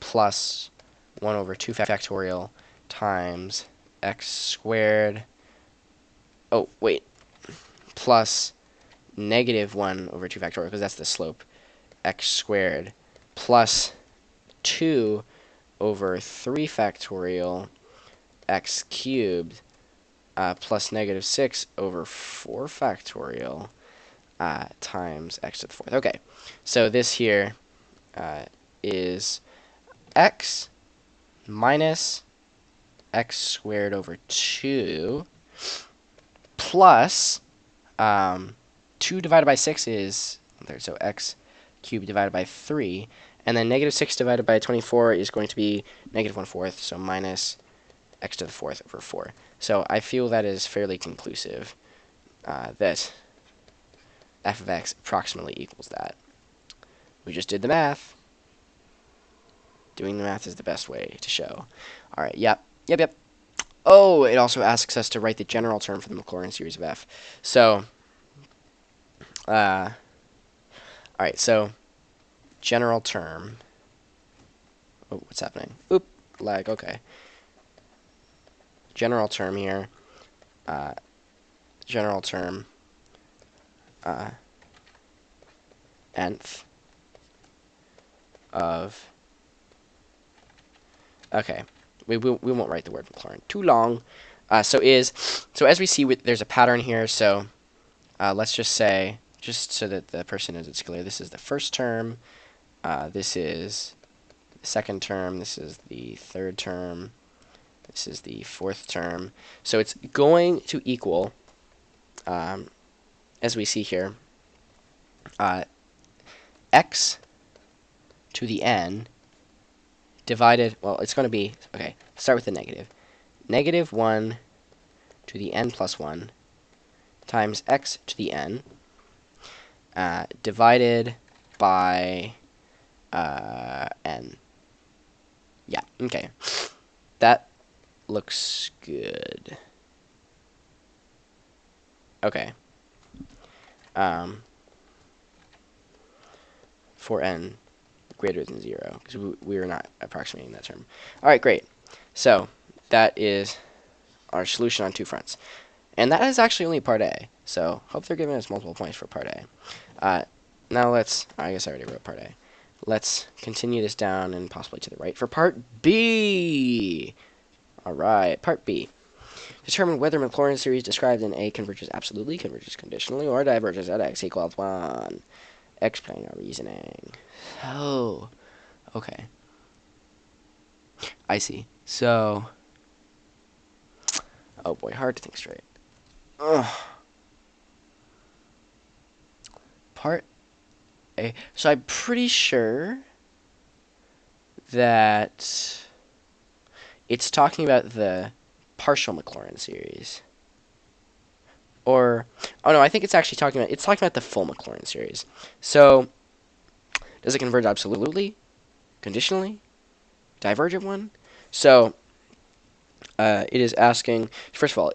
plus 1 over 2 factorial times x squared. Oh, wait. Plus -1 over 2 factorial, because that's the slope, x squared, plus 2 over 3 factorial x cubed, plus -6 over 4 factorial times x to the 4th. Okay, so this here is x minus x squared over 2 plus 2 divided by 6 is, so x cubed divided by 3. And then negative 6 divided by 24 is going to be negative 1/4, so minus x to the 4th over 4. So I feel that is fairly conclusive that f of x approximately equals that. We just did the math. Doing the math is the best way to show. All right, yep. Oh, it also asks us to write the general term for the Maclaurin series of f. So, all right, so general term. Oh, what's happening? Oop, lag, okay. General term here. General term nth of, okay, we won't write the word Maclaurin too long. So as we see, there's a pattern here, so let's just say, just so that the person knows it's clear, this is the first term, this is the second term, this is the third term, this is the fourth term. So it's going to equal, as we see here, x to the n divided, well, it's going to be, okay, start with the negative. Negative 1 to the n plus 1 times x to the n divided by n. Yeah, okay. That looks good. Okay. For n greater than 0, because we are not approximating that term. All right, great. So that is our solution on two fronts. And that is actually only part A. So hope they're giving us multiple points for part A. Now let's, I guess I already wrote part A. Let's continue this down and possibly to the right for part B. All right, part B. Determine whether Maclaurin series described in A converges absolutely, converges conditionally, or diverges at x equals 1. Explain our reasoning. Oh, okay. I see. So, oh boy, hard to think straight. Ugh. Part A. So I'm pretty sure that it's talking about the partial Maclaurin series. Or, oh no, I think it's actually talking about the full Maclaurin series. So, does it converge absolutely? Conditionally? Diverge at 1? So, it is asking, first of all,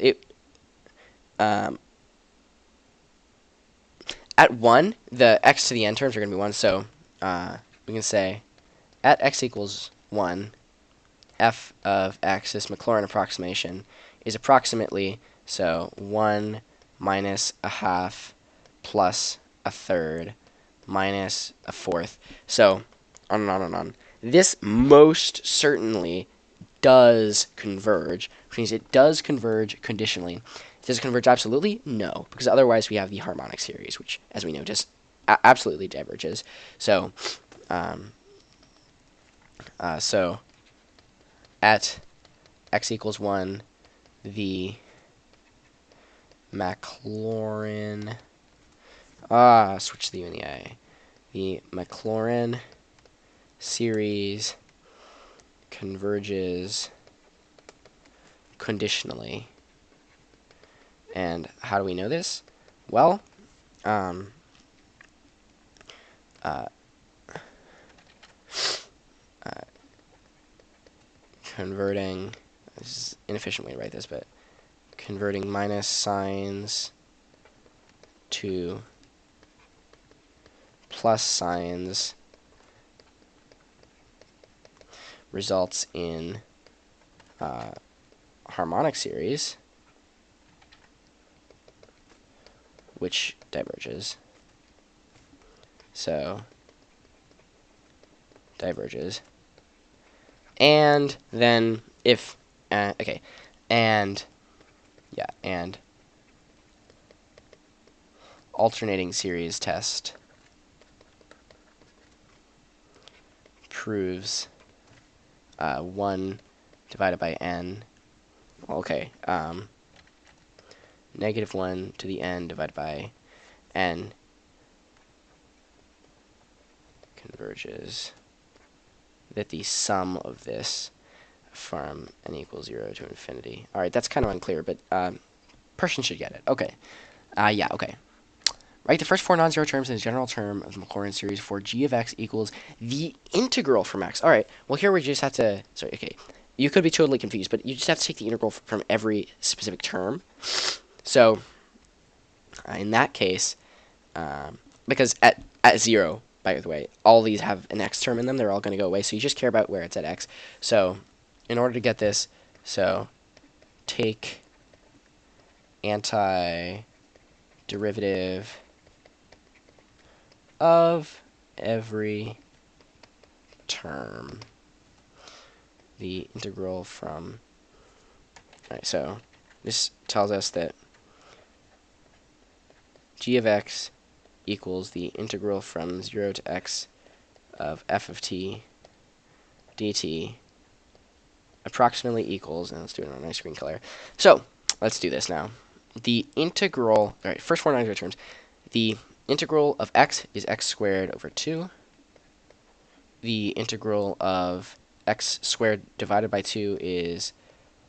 at 1, the x to the n terms are going to be 1, so we can say at x equals 1, f of x, this Maclaurin approximation, is approximately, so 1 minus a half plus a third minus a fourth. So on and on and on. This most certainly does converge, which means it does converge conditionally. Does it converge absolutely? No, because otherwise we have the harmonic series, which, as we know, just absolutely diverges. So, so at x equals 1, the Maclaurin, switch the U and the A. The Maclaurin series converges conditionally. And how do we know this? Well, converting, this is an inefficient way to write this, but converting minus signs to plus signs results in harmonic series, which diverges. So, diverges. And then if, okay, and, yeah, and alternating series test proves 1 divided by n. Okay, negative 1 to the n divided by n converges that the sum of this from n equals 0 to infinity. All right, that's kind of unclear, but person should get it. Okay. Yeah, okay. Write the first four non-zero terms in a general term of the Maclaurin series for g of x equals the integral from x. All right, well, here we just have to, sorry, okay. You could be totally confused, but you just have to take the integral from every specific term. So, in that case, because at 0, by the way, all these have an x term in them. They're all going to go away, so you just care about where it's at x. So, in order to get this, so take antiderivative of every term. The integral from... Alright, so this tells us that g of x equals the integral from 0 to x of f of t dt approximately equals, and let's do it on a nice green color. So, let's do this now. The integral, alright, first four non-zero terms. The integral of x is x squared over 2. The integral of x squared divided by 2 is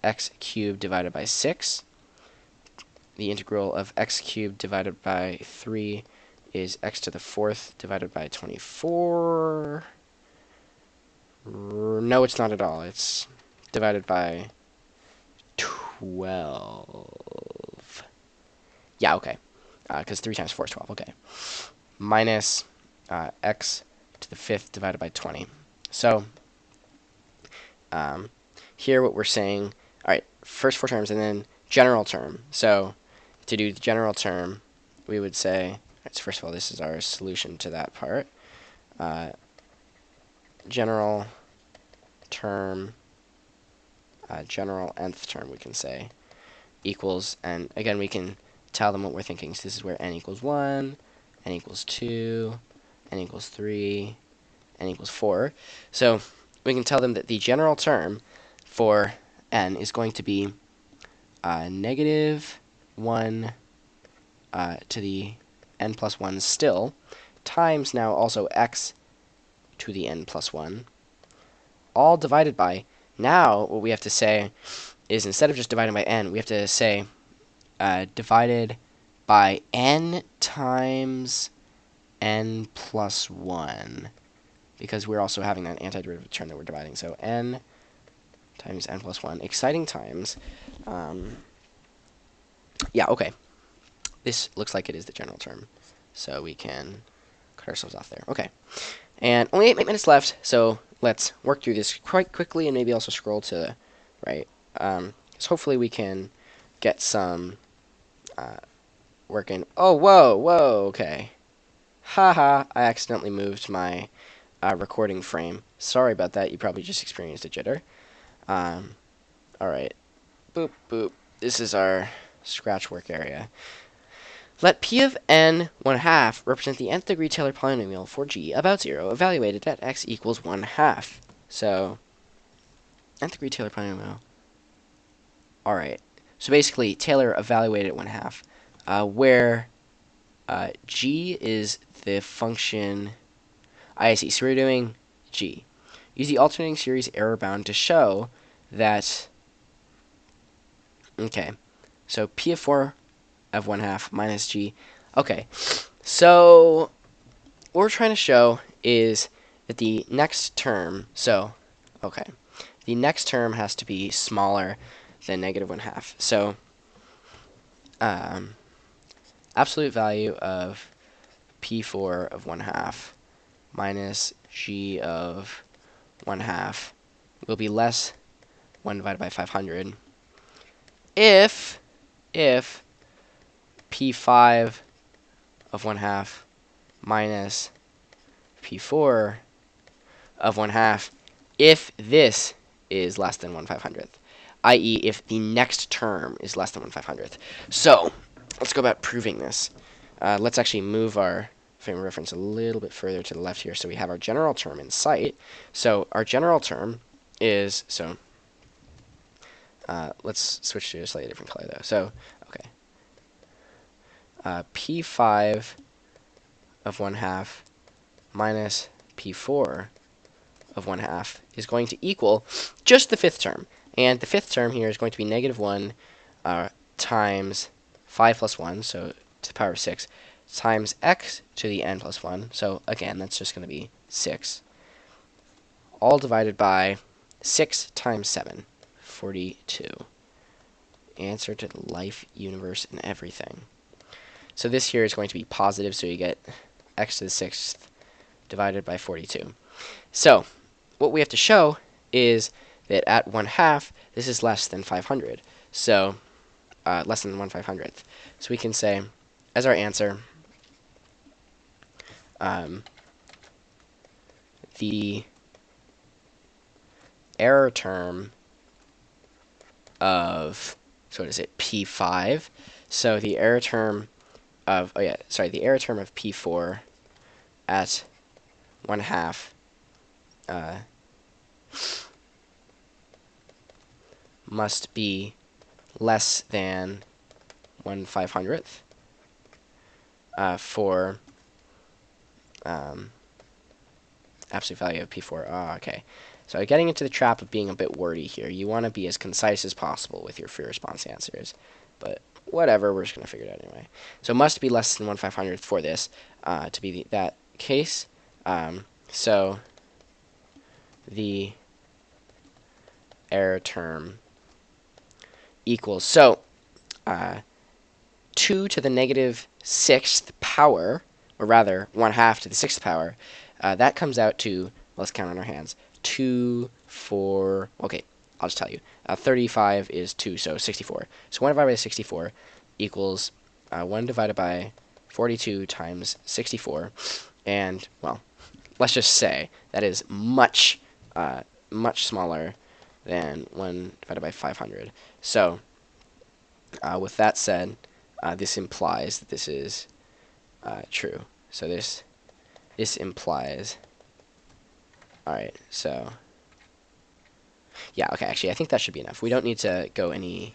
x cubed divided by 6. The integral of x cubed divided by 3 is x to the 4th divided by 24. No, it's not at all. It's divided by 12. Yeah, okay. Because 3 times 4 is 12. Okay. Minus x to the 5th divided by 20. So, here what we're saying, all right, first four terms and then general term. So, to do the general term, we would say, so first of all, this is our solution to that part. General term, general nth term, we can say, equals, and again, we can tell them what we're thinking. So this is where n equals 1, n equals 2, n equals 3, n equals 4. So we can tell them that the general term for n is going to be negative 1 to the n plus 1 still, times now also x to the n plus 1, all divided by, now what we have to say is instead of just dividing by n, we have to say divided by n times n plus 1, because we're also having that antiderivative term that we're dividing. So n times n plus 1. Exciting times. Yeah, okay. This looks like it is the general term, so we can cut ourselves off there. Okay. And only 8 minutes left, so let's work through this quite quickly and maybe also scroll to the right. So hopefully we can get some working. Oh, whoa, okay. Haha, I accidentally moved my recording frame. Sorry about that, you probably just experienced a jitter. Alright. Boop, boop. This is our scratch work area. Let P of n 1/2 represent the nth degree Taylor polynomial for g about 0, evaluated at x equals 1/2. So, nth degree Taylor polynomial. Alright. So basically, Taylor evaluated at 1/2, where g is the function. I see. So we're doing g. Use the alternating series error bound to show that. Okay. So P of 4 of 1/2 minus g. Okay. So what we're trying to show is that the next term. So, okay. The next term has to be smaller than negative 1/2. So, absolute value of P4 of 1/2 minus g of 1/2 will be less 1 divided by 500 if P5 of 1/2 minus P4 of 1/2 if this is less than 1/500th, i.e. if the next term is less than 1/500th. So, let's go about proving this. Let's actually move our frame of reference a little bit further to the left here so we have our general term in sight. So, our general term is, so let's switch to a slightly different color though. So, okay. P5 of 1/2 minus P4 of 1/2 is going to equal just the fifth term. And the fifth term here is going to be -1 times 5 plus 1, so to the power of 6, times x to the n plus 1. So again, that's just going to be 6. All divided by 6 times 7, 42. Answer to the life, universe, and everything. So this here is going to be positive, so you get x to the 6th divided by 42. So what we have to show is that at 1/2, this is less than 500. So less than 1/500th. So we can say, as our answer, the error term of, so what is it, P5. So the error term of, the error term of P4 at 1/2 must be less than 1/500th for absolute value of P4. Oh, okay. So getting into the trap of being a bit wordy here. You want to be as concise as possible with your free response answers. But whatever, we're just going to figure it out anyway. So it must be less than 1/500th for this to be that case. So the error term equals, so 2 to the -6th power, or rather 1/2 to the 6th power, that comes out to, let's count on our hands, 2, 4, okay, I'll just tell you. 35 is 2, so 64. So 1 divided by 64 equals 1 divided by 42 times 64. And, well, let's just say that is much, much smaller than 1 divided by 500. So, with that said, this implies that this is true. So this implies, alright, so, yeah, okay, actually, I think that should be enough. We don't need to go any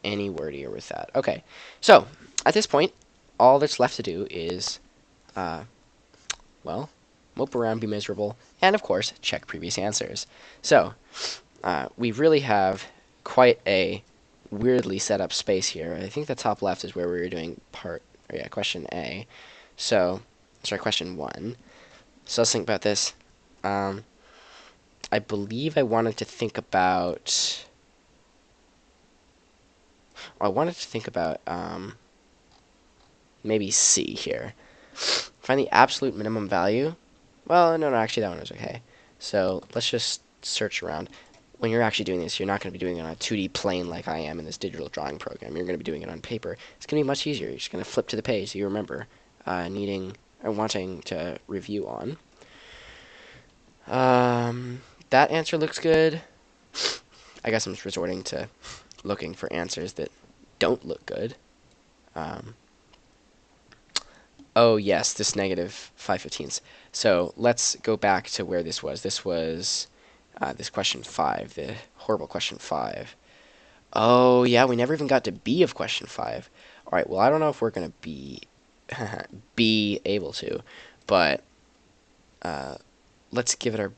wordier with that. Okay, so, at this point, all that's left to do is, well, mope around, be miserable, and, of course, check previous answers. So, we really have quite a weirdly set up space here. I think the top left is where we were doing question A. So, sorry, question 1. So let's think about this. I believe I wanted to think about, maybe C here. Find the absolute minimum value. Well, no, actually that one was okay. So let's just search around. When you're actually doing this, you're not going to be doing it on a 2D plane like I am in this digital drawing program. You're going to be doing it on paper. It's going to be much easier. You're just going to flip to the page so you remember needing or wanting to review on. That answer looks good. I guess I'm just resorting to looking for answers that don't look good. Oh, yes, this -5/15. So let's go back to where this was. This was this question 5, the horrible question 5. Oh, yeah, we never even got to B of question 5. All right, well, I don't know if we're going to be able to, but let's give it our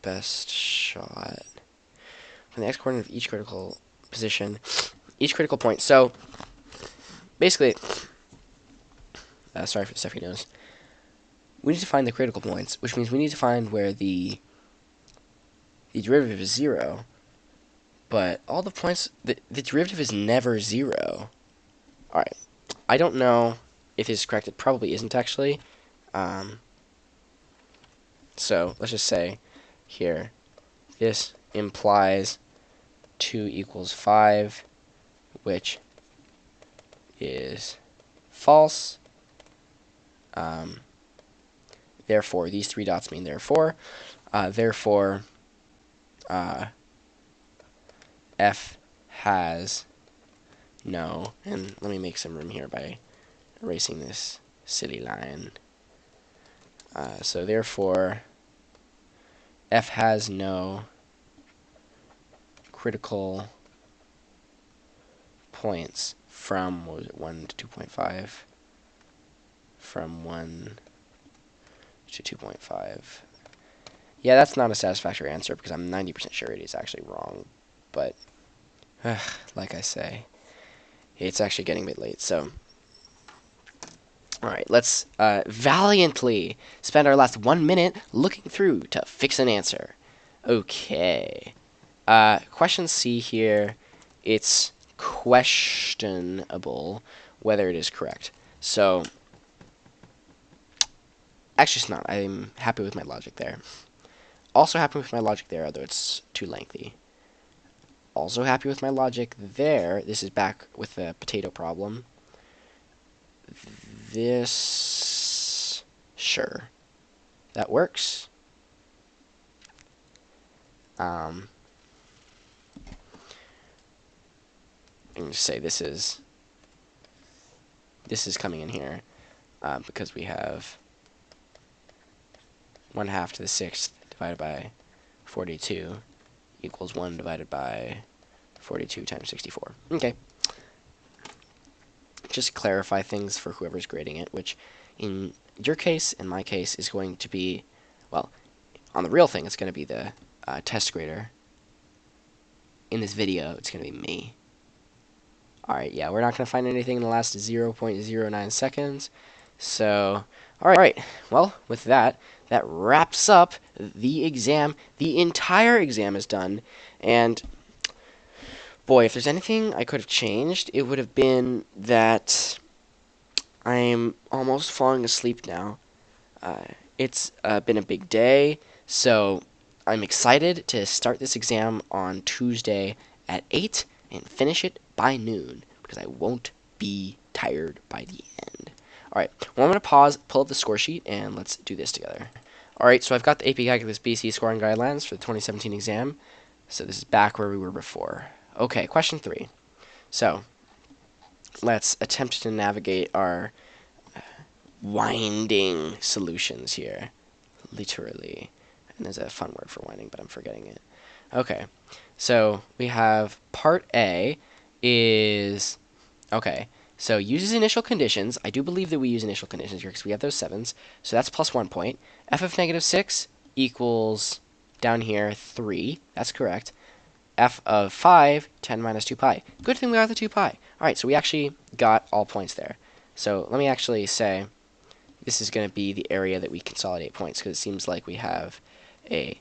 best shot. From the x-coordinate of each critical position, each critical point. So, basically, sorry for the stuffy nose. We need to find the critical points, which means we need to find where the derivative is 0, but all the points, the derivative is never 0. Alright, I don't know if this is correct. It probably isn't, actually. So, let's just say here, this implies 2 equals 5, which is false. Therefore, these 3 dots mean therefore. Therefore, F has no, and let me make some room here by erasing this silly line. So therefore, F has no critical points from, what was it, 1 to 2.5? From 1 to 2.5. Yeah, that's not a satisfactory answer because I'm 90% sure it is actually wrong. But, like I say, it's actually getting a bit late, so... Alright, let's valiantly spend our last 1 minute looking through to fix an answer. Okay. Question C here, it's questionable whether it is correct. So, actually it's not. I'm happy with my logic there. Also happy with my logic there, although it's too lengthy. Also happy with my logic there. This is back with the potato problem. This... Sure. That works. I'm going to say this is coming in here because we have 1/2 to the 6th divided by 42 equals 1 divided by 42 times 64. Okay. Just clarify things for whoever's grading it, which in your case, in my case, is going to be, well, on the real thing, it's going to be the test grader. In this video, it's going to be me. Alright, yeah, we're not going to find anything in the last 0.09 seconds. So, alright, well, with that, that wraps up the exam. The entire exam is done, and boy, if there's anything I could have changed, it would have been that I'm almost falling asleep now. It's been a big day, so I'm excited to start this exam on Tuesday at 8 and finish it by noon, because I won't be tired by the end. Alright, well, I'm going to pause, pull up the score sheet, and let's do this together. Alright, so I've got the AP Calculus BC scoring guidelines for the 2017 exam. So this is back where we were before. Okay, question 3. So, let's attempt to navigate our winding solutions here. Literally. And there's a fun word for winding, but I'm forgetting it. Okay, so we have part A is... Okay, so uses initial conditions. I do believe that we use initial conditions here because we have those 7s. So that's plus 1 point. F of negative 6 equals, down here, 3. That's correct. F of 5, 10 minus 2 pi. Good thing we got the 2 pi. Alright, so we actually got all points there. So let me actually say this is going to be the area that we consolidate points, because it seems like we have a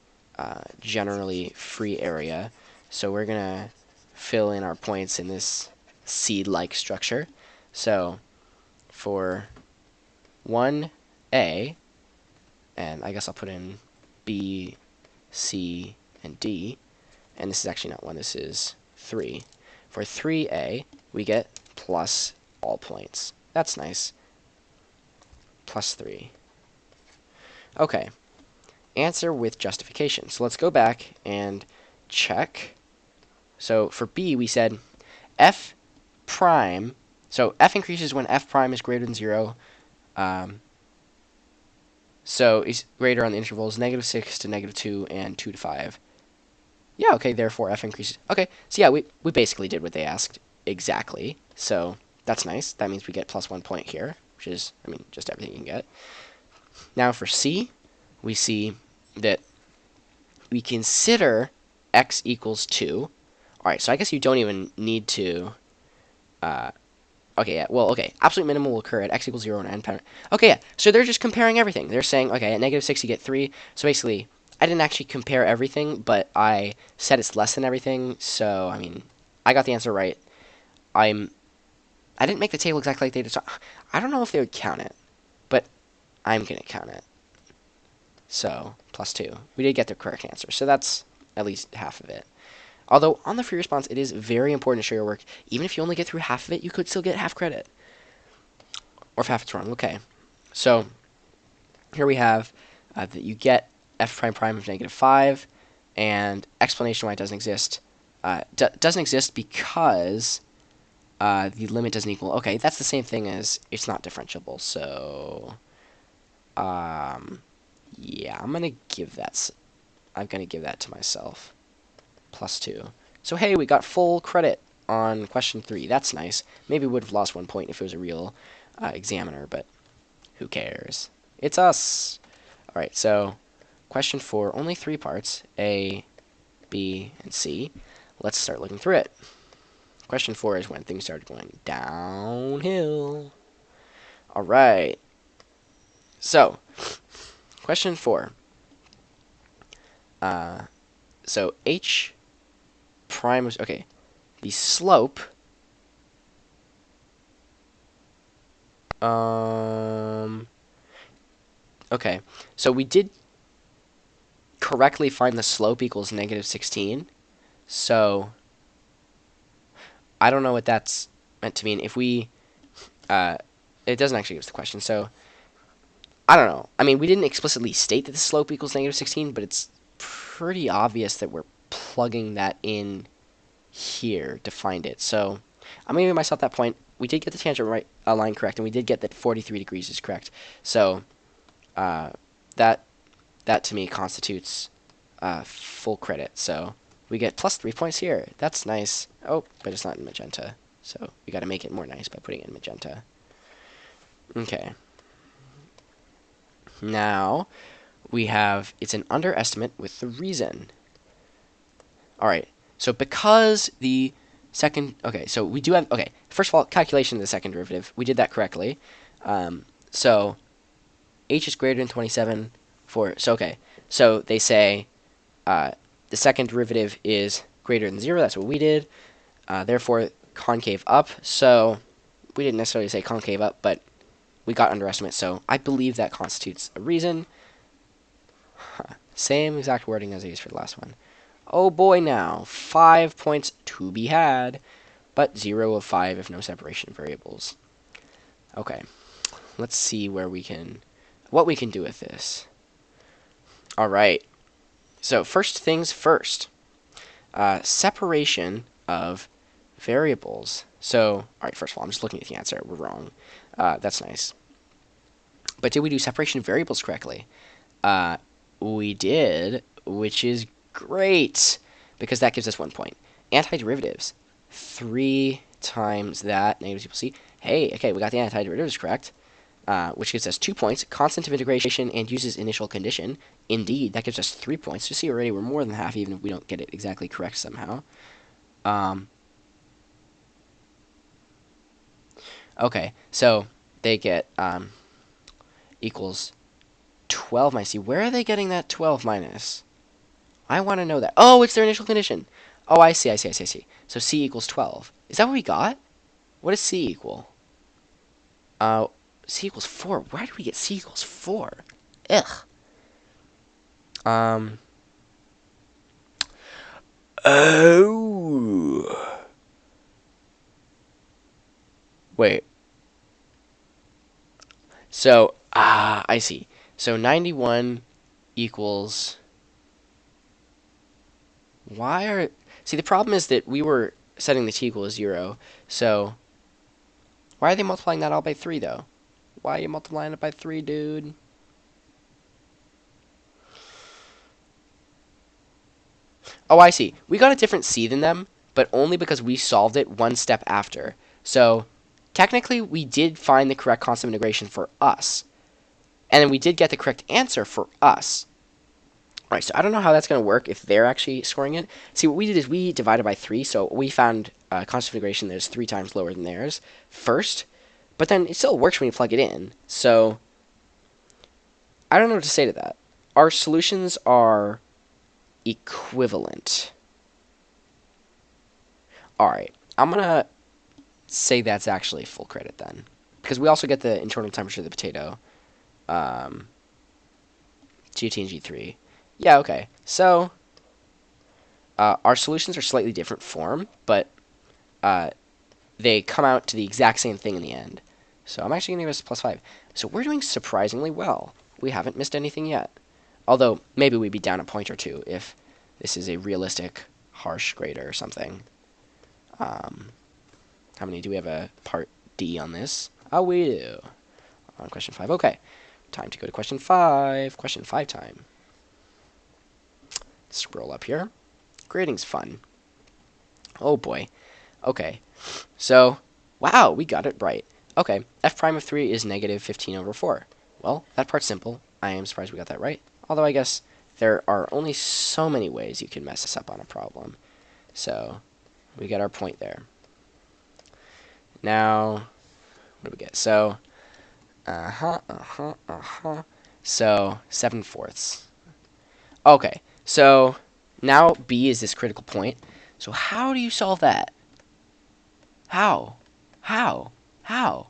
generally free area. So we're going to fill in our points in this seed-like structure. So for 1A, and I guess I'll put in B, C, and D, and this is actually not 1, this is 3. For 3A, we get plus all points. That's nice. Plus 3. Okay. Answer with justification. So let's go back and check. So for B, we said F prime. So F increases when F prime is greater than 0. So it's greater on the intervals negative 6 to negative 2 and 2 to 5. Yeah, okay, therefore F increases. Okay, so yeah, we basically did what they asked exactly. So that's nice. That means we get plus 1 point here, which is, I mean, just everything you can get. Now for C, we see that we consider x equals 2. Alright, so I guess you don't even need to... okay, yeah, well, okay. Absolute minimum will occur at x equals 0 and n pound. Okay, yeah, so they're just comparing everything. They're saying, okay, at negative 6 you get 3. So basically, I didn't actually compare everything, but I said it's less than everything. So, I mean, I got the answer right. I didn't make the table exactly like they did. So I don't know if they would count it, but I'm going to count it. So, plus 2. We did get the correct answer, so that's at least half of it. Although, on the free response, it is very important to show your work. Even if you only get through half of it, you could still get half credit. Or if half it's wrong. Okay. So, here we have that you get f prime prime of negative 5, and explanation why it doesn't exist. Doesn't exist because the limit doesn't equal... Okay, that's the same thing as it's not differentiable, so... yeah, I'm going to give that to myself. Plus 2. So hey, we got full credit on question 3. That's nice. Maybe we would have lost 1 point if it was a real examiner, but who cares? It's us. All right, so question 4, only 3 parts, A, B, and C. Let's start looking through it. Question 4 is when things started going downhill. All right. So, question 4. So h prime was, okay, the slope, okay, so we did correctly find the slope equals negative 16, so I don't know what that's meant to mean. If we, it doesn't actually give us the question, so I don't know. I mean, we didn't explicitly state that the slope equals negative 16, but it's pretty obvious that we're plugging that in here to find it. So I'm going to give myself that point. We did get the tangent right line correct, and we did get that 43 degrees is correct. So that to me constitutes full credit. So we get plus 3 points here. That's nice. Oh, but it's not in magenta. So we got to make it more nice by putting it in magenta. Okay. Now we have, it's an underestimate with the reason. All right. So because the second, okay, so we do have, okay, first of all, calculation of the second derivative. We did that correctly. So h is greater than 27 for, so okay, so they say the second derivative is greater than 0. That's what we did. Therefore, concave up. So we didn't necessarily say concave up, but we got underestimate. So I believe that constitutes a reason. Same exact wording as I used for the last one. Oh boy, now 5 points to be had, but 0 of 5 if no separation of variables. Okay, let's see what we can do with this. All right. So first things first, separation of variables. So, all right, first of all, I'm just looking at the answer. We're wrong. That's nice. But did we do separation of variables correctly? We did, which is great, because that gives us 1 point. Antiderivatives, 3 times that, negatives equals c. Hey, okay, we got the antiderivatives correct, which gives us 2 points. Constant of integration and uses initial condition. Indeed, that gives us 3 points. You see already we're more than half, even if we don't get it exactly correct somehow. Okay, so they get equals 12 minus c. Where are they getting that 12 minus? I want to know that. Oh, it's their initial condition. Oh, I see. So c equals 12. Is that what we got? What does c equal? C equals 4. Where did we get c equals 4? Ugh. Oh. Wait. So, I see. So 91 equals... Why are... See, the problem is that we were setting the t equal to 0, so... Why are they multiplying that all by 3, though? Why are you multiplying it by 3, dude? Oh, I see. We got a different c than them, but only because we solved it one step after. So, technically, we did find the correct constant of integration for us. And then we did get the correct answer for us. All right, so I don't know how that's going to work if they're actually scoring it. See, what we did is we divided by 3, so we found constant of integration that is 3 times lower than theirs first, but then it still works when you plug it in. So I don't know what to say to that. Our solutions are equivalent. All right, I'm going to say that's actually full credit then, because we also get the internal temperature of the potato, GT and G3. Yeah, okay. So our solutions are slightly different form, but they come out to the exact same thing in the end. So I'm actually going to give us plus 5. So we're doing surprisingly well. We haven't missed anything yet. Although, maybe we'd be down a point or two if this is a realistic, harsh grader or something. How many do we have a part D on this? Oh, we do. On question 5. Okay. Time to go to question 5. Question 5 time. Scroll up here. Grading's fun. Oh boy. Okay. So, wow, we got it right. Okay, f prime of 3 is negative 15 over 4. Well, that part's simple. I am surprised we got that right. Although I guess there are only so many ways you can mess us up on a problem. So, we get our point there. Now, what do we get? So, So, 7/4. Okay, so now B is this critical point. So how do you solve that? How? How? How?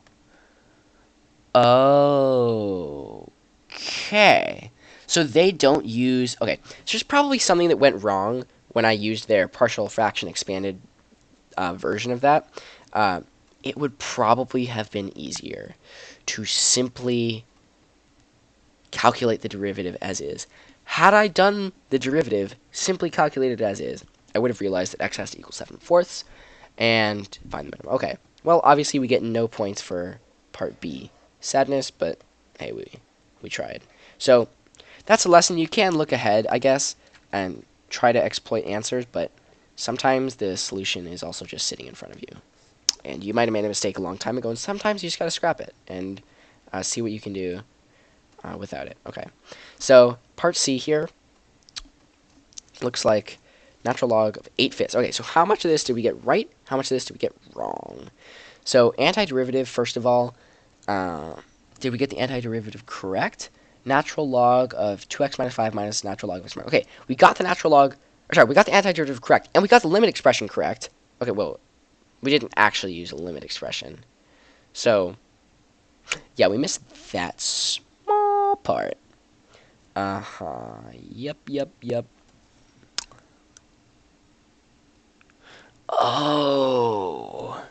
Okay. So they don't use... Okay, so there's probably something that went wrong when I used their partial fraction expanded version of that. Uh, it would probably have been easier to simply calculate the derivative as is. Had I done the derivative simply calculated as is, I would have realized that x has to equal 7/4 and find the minimum. Okay, well, obviously we get no points for part B. Sadness, but hey, we tried. So that's a lesson. You can look ahead, I guess, and try to exploit answers, but sometimes the solution is also just sitting in front of you. And you might have made a mistake a long time ago, and sometimes you just got to scrap it and see what you can do without it. Okay, so part C here looks like natural log of 8/5. Okay, so how much of this did we get right? How much of this did we get wrong? So antiderivative, first of all, did we get the antiderivative correct? Natural log of 2x minus 5 minus natural log of x minus... Okay, we got the natural log... Sorry, we got the antiderivative correct, and we got the limit expression correct. Okay, well, we didn't actually use a limit expression. So, yeah, we missed that small part. Yep. Oh,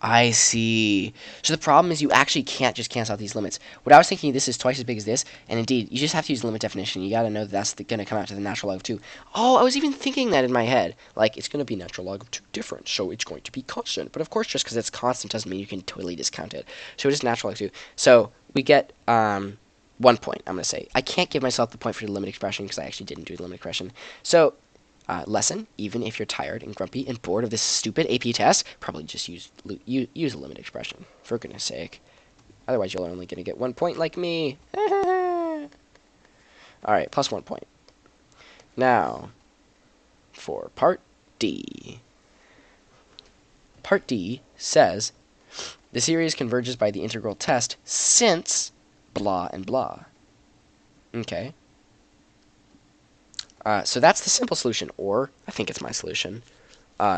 I see. So the problem is you actually can't just cancel out these limits. What I was thinking, this is twice as big as this, and indeed, you just have to use the limit definition. You gotta know that that's going to come out to the natural log of 2. Oh, I was even thinking that in my head. Like, it's going to be natural log of 2 different, so it's going to be constant. But of course, just because it's constant doesn't mean you can totally discount it. So it is natural log of 2. So we get 1 point, I'm going to say. I can't give myself the point for the limit expression because I actually didn't do the limit expression. So... lesson, even if you're tired and grumpy and bored of this stupid AP test, probably just use a limit expression, for goodness sake. Otherwise, you're only going to get 1 point like me. Alright, plus 1 point. Now, for part D. Part D says, the series converges by the integral test since blah and blah. Okay. So that's the simple solution, or I think it's my solution.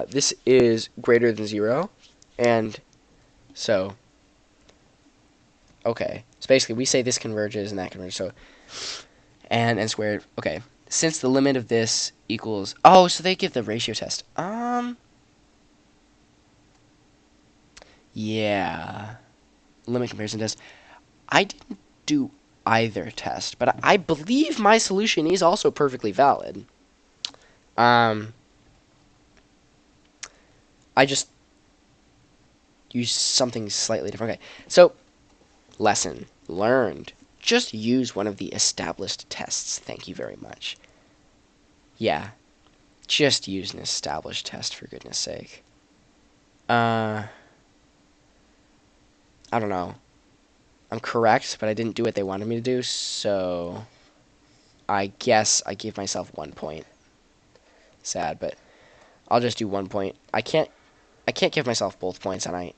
This is greater than 0, and so, okay. So basically, we say this converges and that converges, so, and n squared, okay. Since the limit of this equals, oh, so they give the ratio test. Yeah. Limit comparison test. I didn't do either test, but I believe my solution is also perfectly valid. I just use something slightly different. Okay, so lesson learned. Just use one of the established tests. Thank you very much. Yeah, just use an established test, for goodness sake. I don't know. I'm correct, but I didn't do what they wanted me to do, so I guess I gave myself 1 point. Sad, but I'll just do 1 point. I can't give myself both points, and I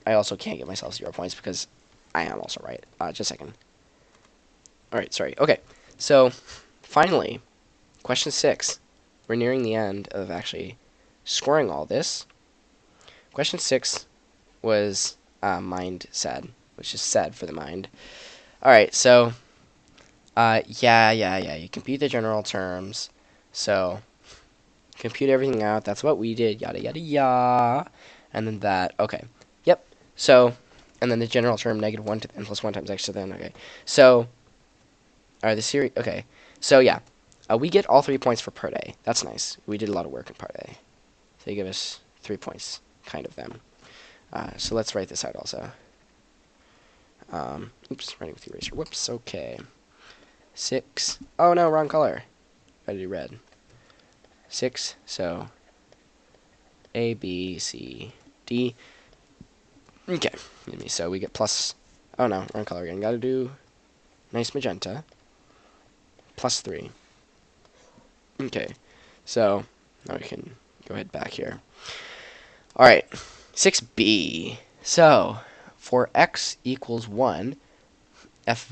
also can't give myself 0 points because I am also right. Just a second. Alright, sorry. Okay, so finally, question 6. We're nearing the end of actually scoring all this. Question 6 was mind sad, which is sad for the mind. Alright, so, yeah, you compute the general terms, so, compute everything out, that's what we did, yada, yada, yada, and then that, okay, yep, so, and then the general term, negative 1 to n plus 1 times x to the n, okay, so, alright, the series, okay, so, yeah, we get all 3 points for part A, that's nice, we did a lot of work in part A, so they give us 3 points, kind of them, so let's write this out also. Oops, writing with the eraser. Whoops, okay. 6. Oh no, wrong color. Gotta do red. 6. So A, B, C, D. Okay. So we get plus. Oh no, wrong color again. Gotta do nice magenta. Plus 3. Okay. So now we can go ahead back here. Alright. 6B. So for x equals 1, f.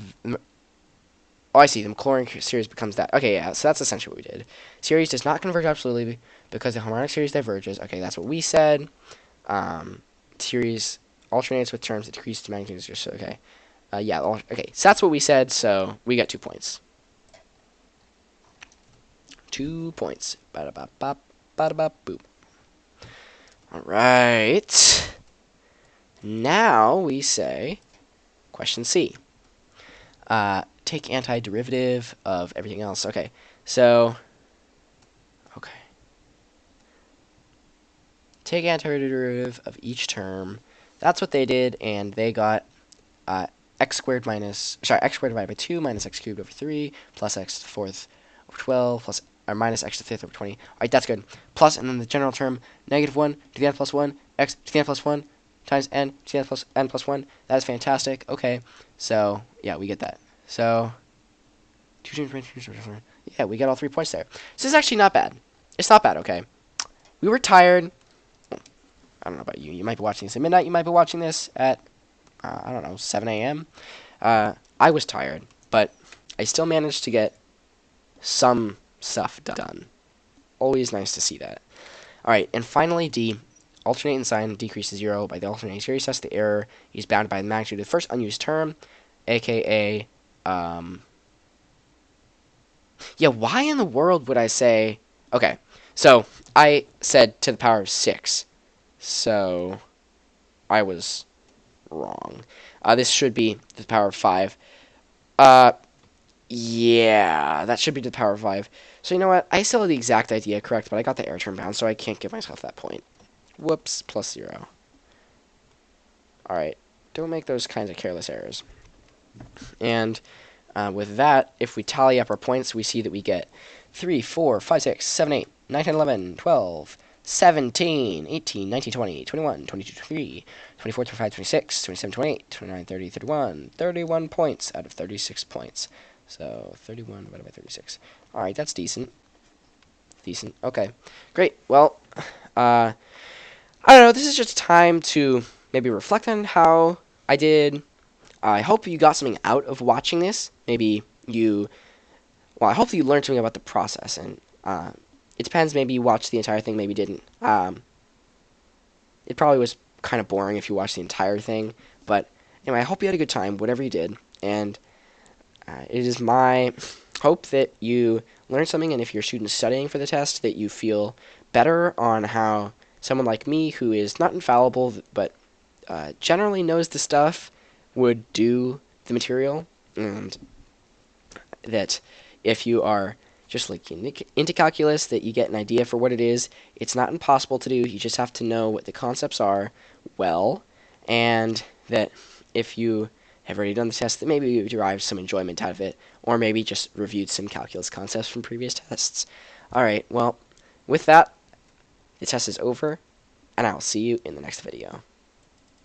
Oh, I see. The Maclaurin series becomes that. Okay, yeah, so that's essentially what we did. Series does not converge absolutely because the harmonic series diverges. Okay, that's what we said. Series alternates with terms that decrease to magnitude. So, okay. Yeah, okay, so that's what we said, so we got 2 points. 2 points. Ba-da-ba-bop, ba-da-ba-boop. Alright. Now we say, question C. Take antiderivative of everything else. Okay, so, okay. Take antiderivative of each term. That's what they did, and they got x squared divided by 2 minus x cubed over 3 plus x to the fourth over 12 plus or minus x to the fifth over 20. All right, that's good. Plus, and then the general term, negative 1 to the n plus 1, x to the n plus 1 times n to the n plus 1. That is fantastic. Okay, so, yeah, we get that. So, yeah, we got all 3 points there. So this is actually not bad. It's not bad, okay? We were tired. I don't know about you. You might be watching this at midnight. You might be watching this at, I don't know, 7 a.m. I was tired, but I still managed to get some stuff done. Always nice to see that. Alright, and finally, D. Alternate in sign decreases 0 by the alternating series test. The error is bounded by the magnitude of the first unused term, aka, yeah, why in the world would I say... Okay, so I said to the power of 6. So I was wrong. This should be to the power of 5. Yeah, that should be to the power of 5. So you know what? I still had the exact idea correct, but I got the error term bound, so I can't give myself that point. Whoops, plus 0. Alright, don't make those kinds of careless errors. And with that, if we tally up our points, we see that we get 3, 4, 5, 6, 7, 8, 9, 10, 11, 12, 17, 18, 19, 20, 21, 22, 23, 24, 25, 26, 27, 28, 29, 30, 31. 31 points out of 36 points. So 31 divided by 36. Alright, that's decent. Decent. Okay. Great. Well, I don't know. This is just time to maybe reflect on how I did. I hope you got something out of watching this. Maybe you... Well, I hope that you learned something about the process. And it depends. Maybe you watched the entire thing. Maybe you didn't. It probably was kind of boring if you watched the entire thing. But anyway, I hope you had a good time, whatever you did. And it is my hope that you learned something. And if you're a student studying for the test, that you feel better on how someone like me, who is not infallible, but generally knows the stuff, would do the material, and that if you are just like into calculus, that you get an idea for what it is. It's not impossible to do. You just have to know what the concepts are well, and that if you have already done the test, that maybe you derived some enjoyment out of it, or maybe just reviewed some calculus concepts from previous tests. Alright, well, with that, the test is over, and I will see you in the next video.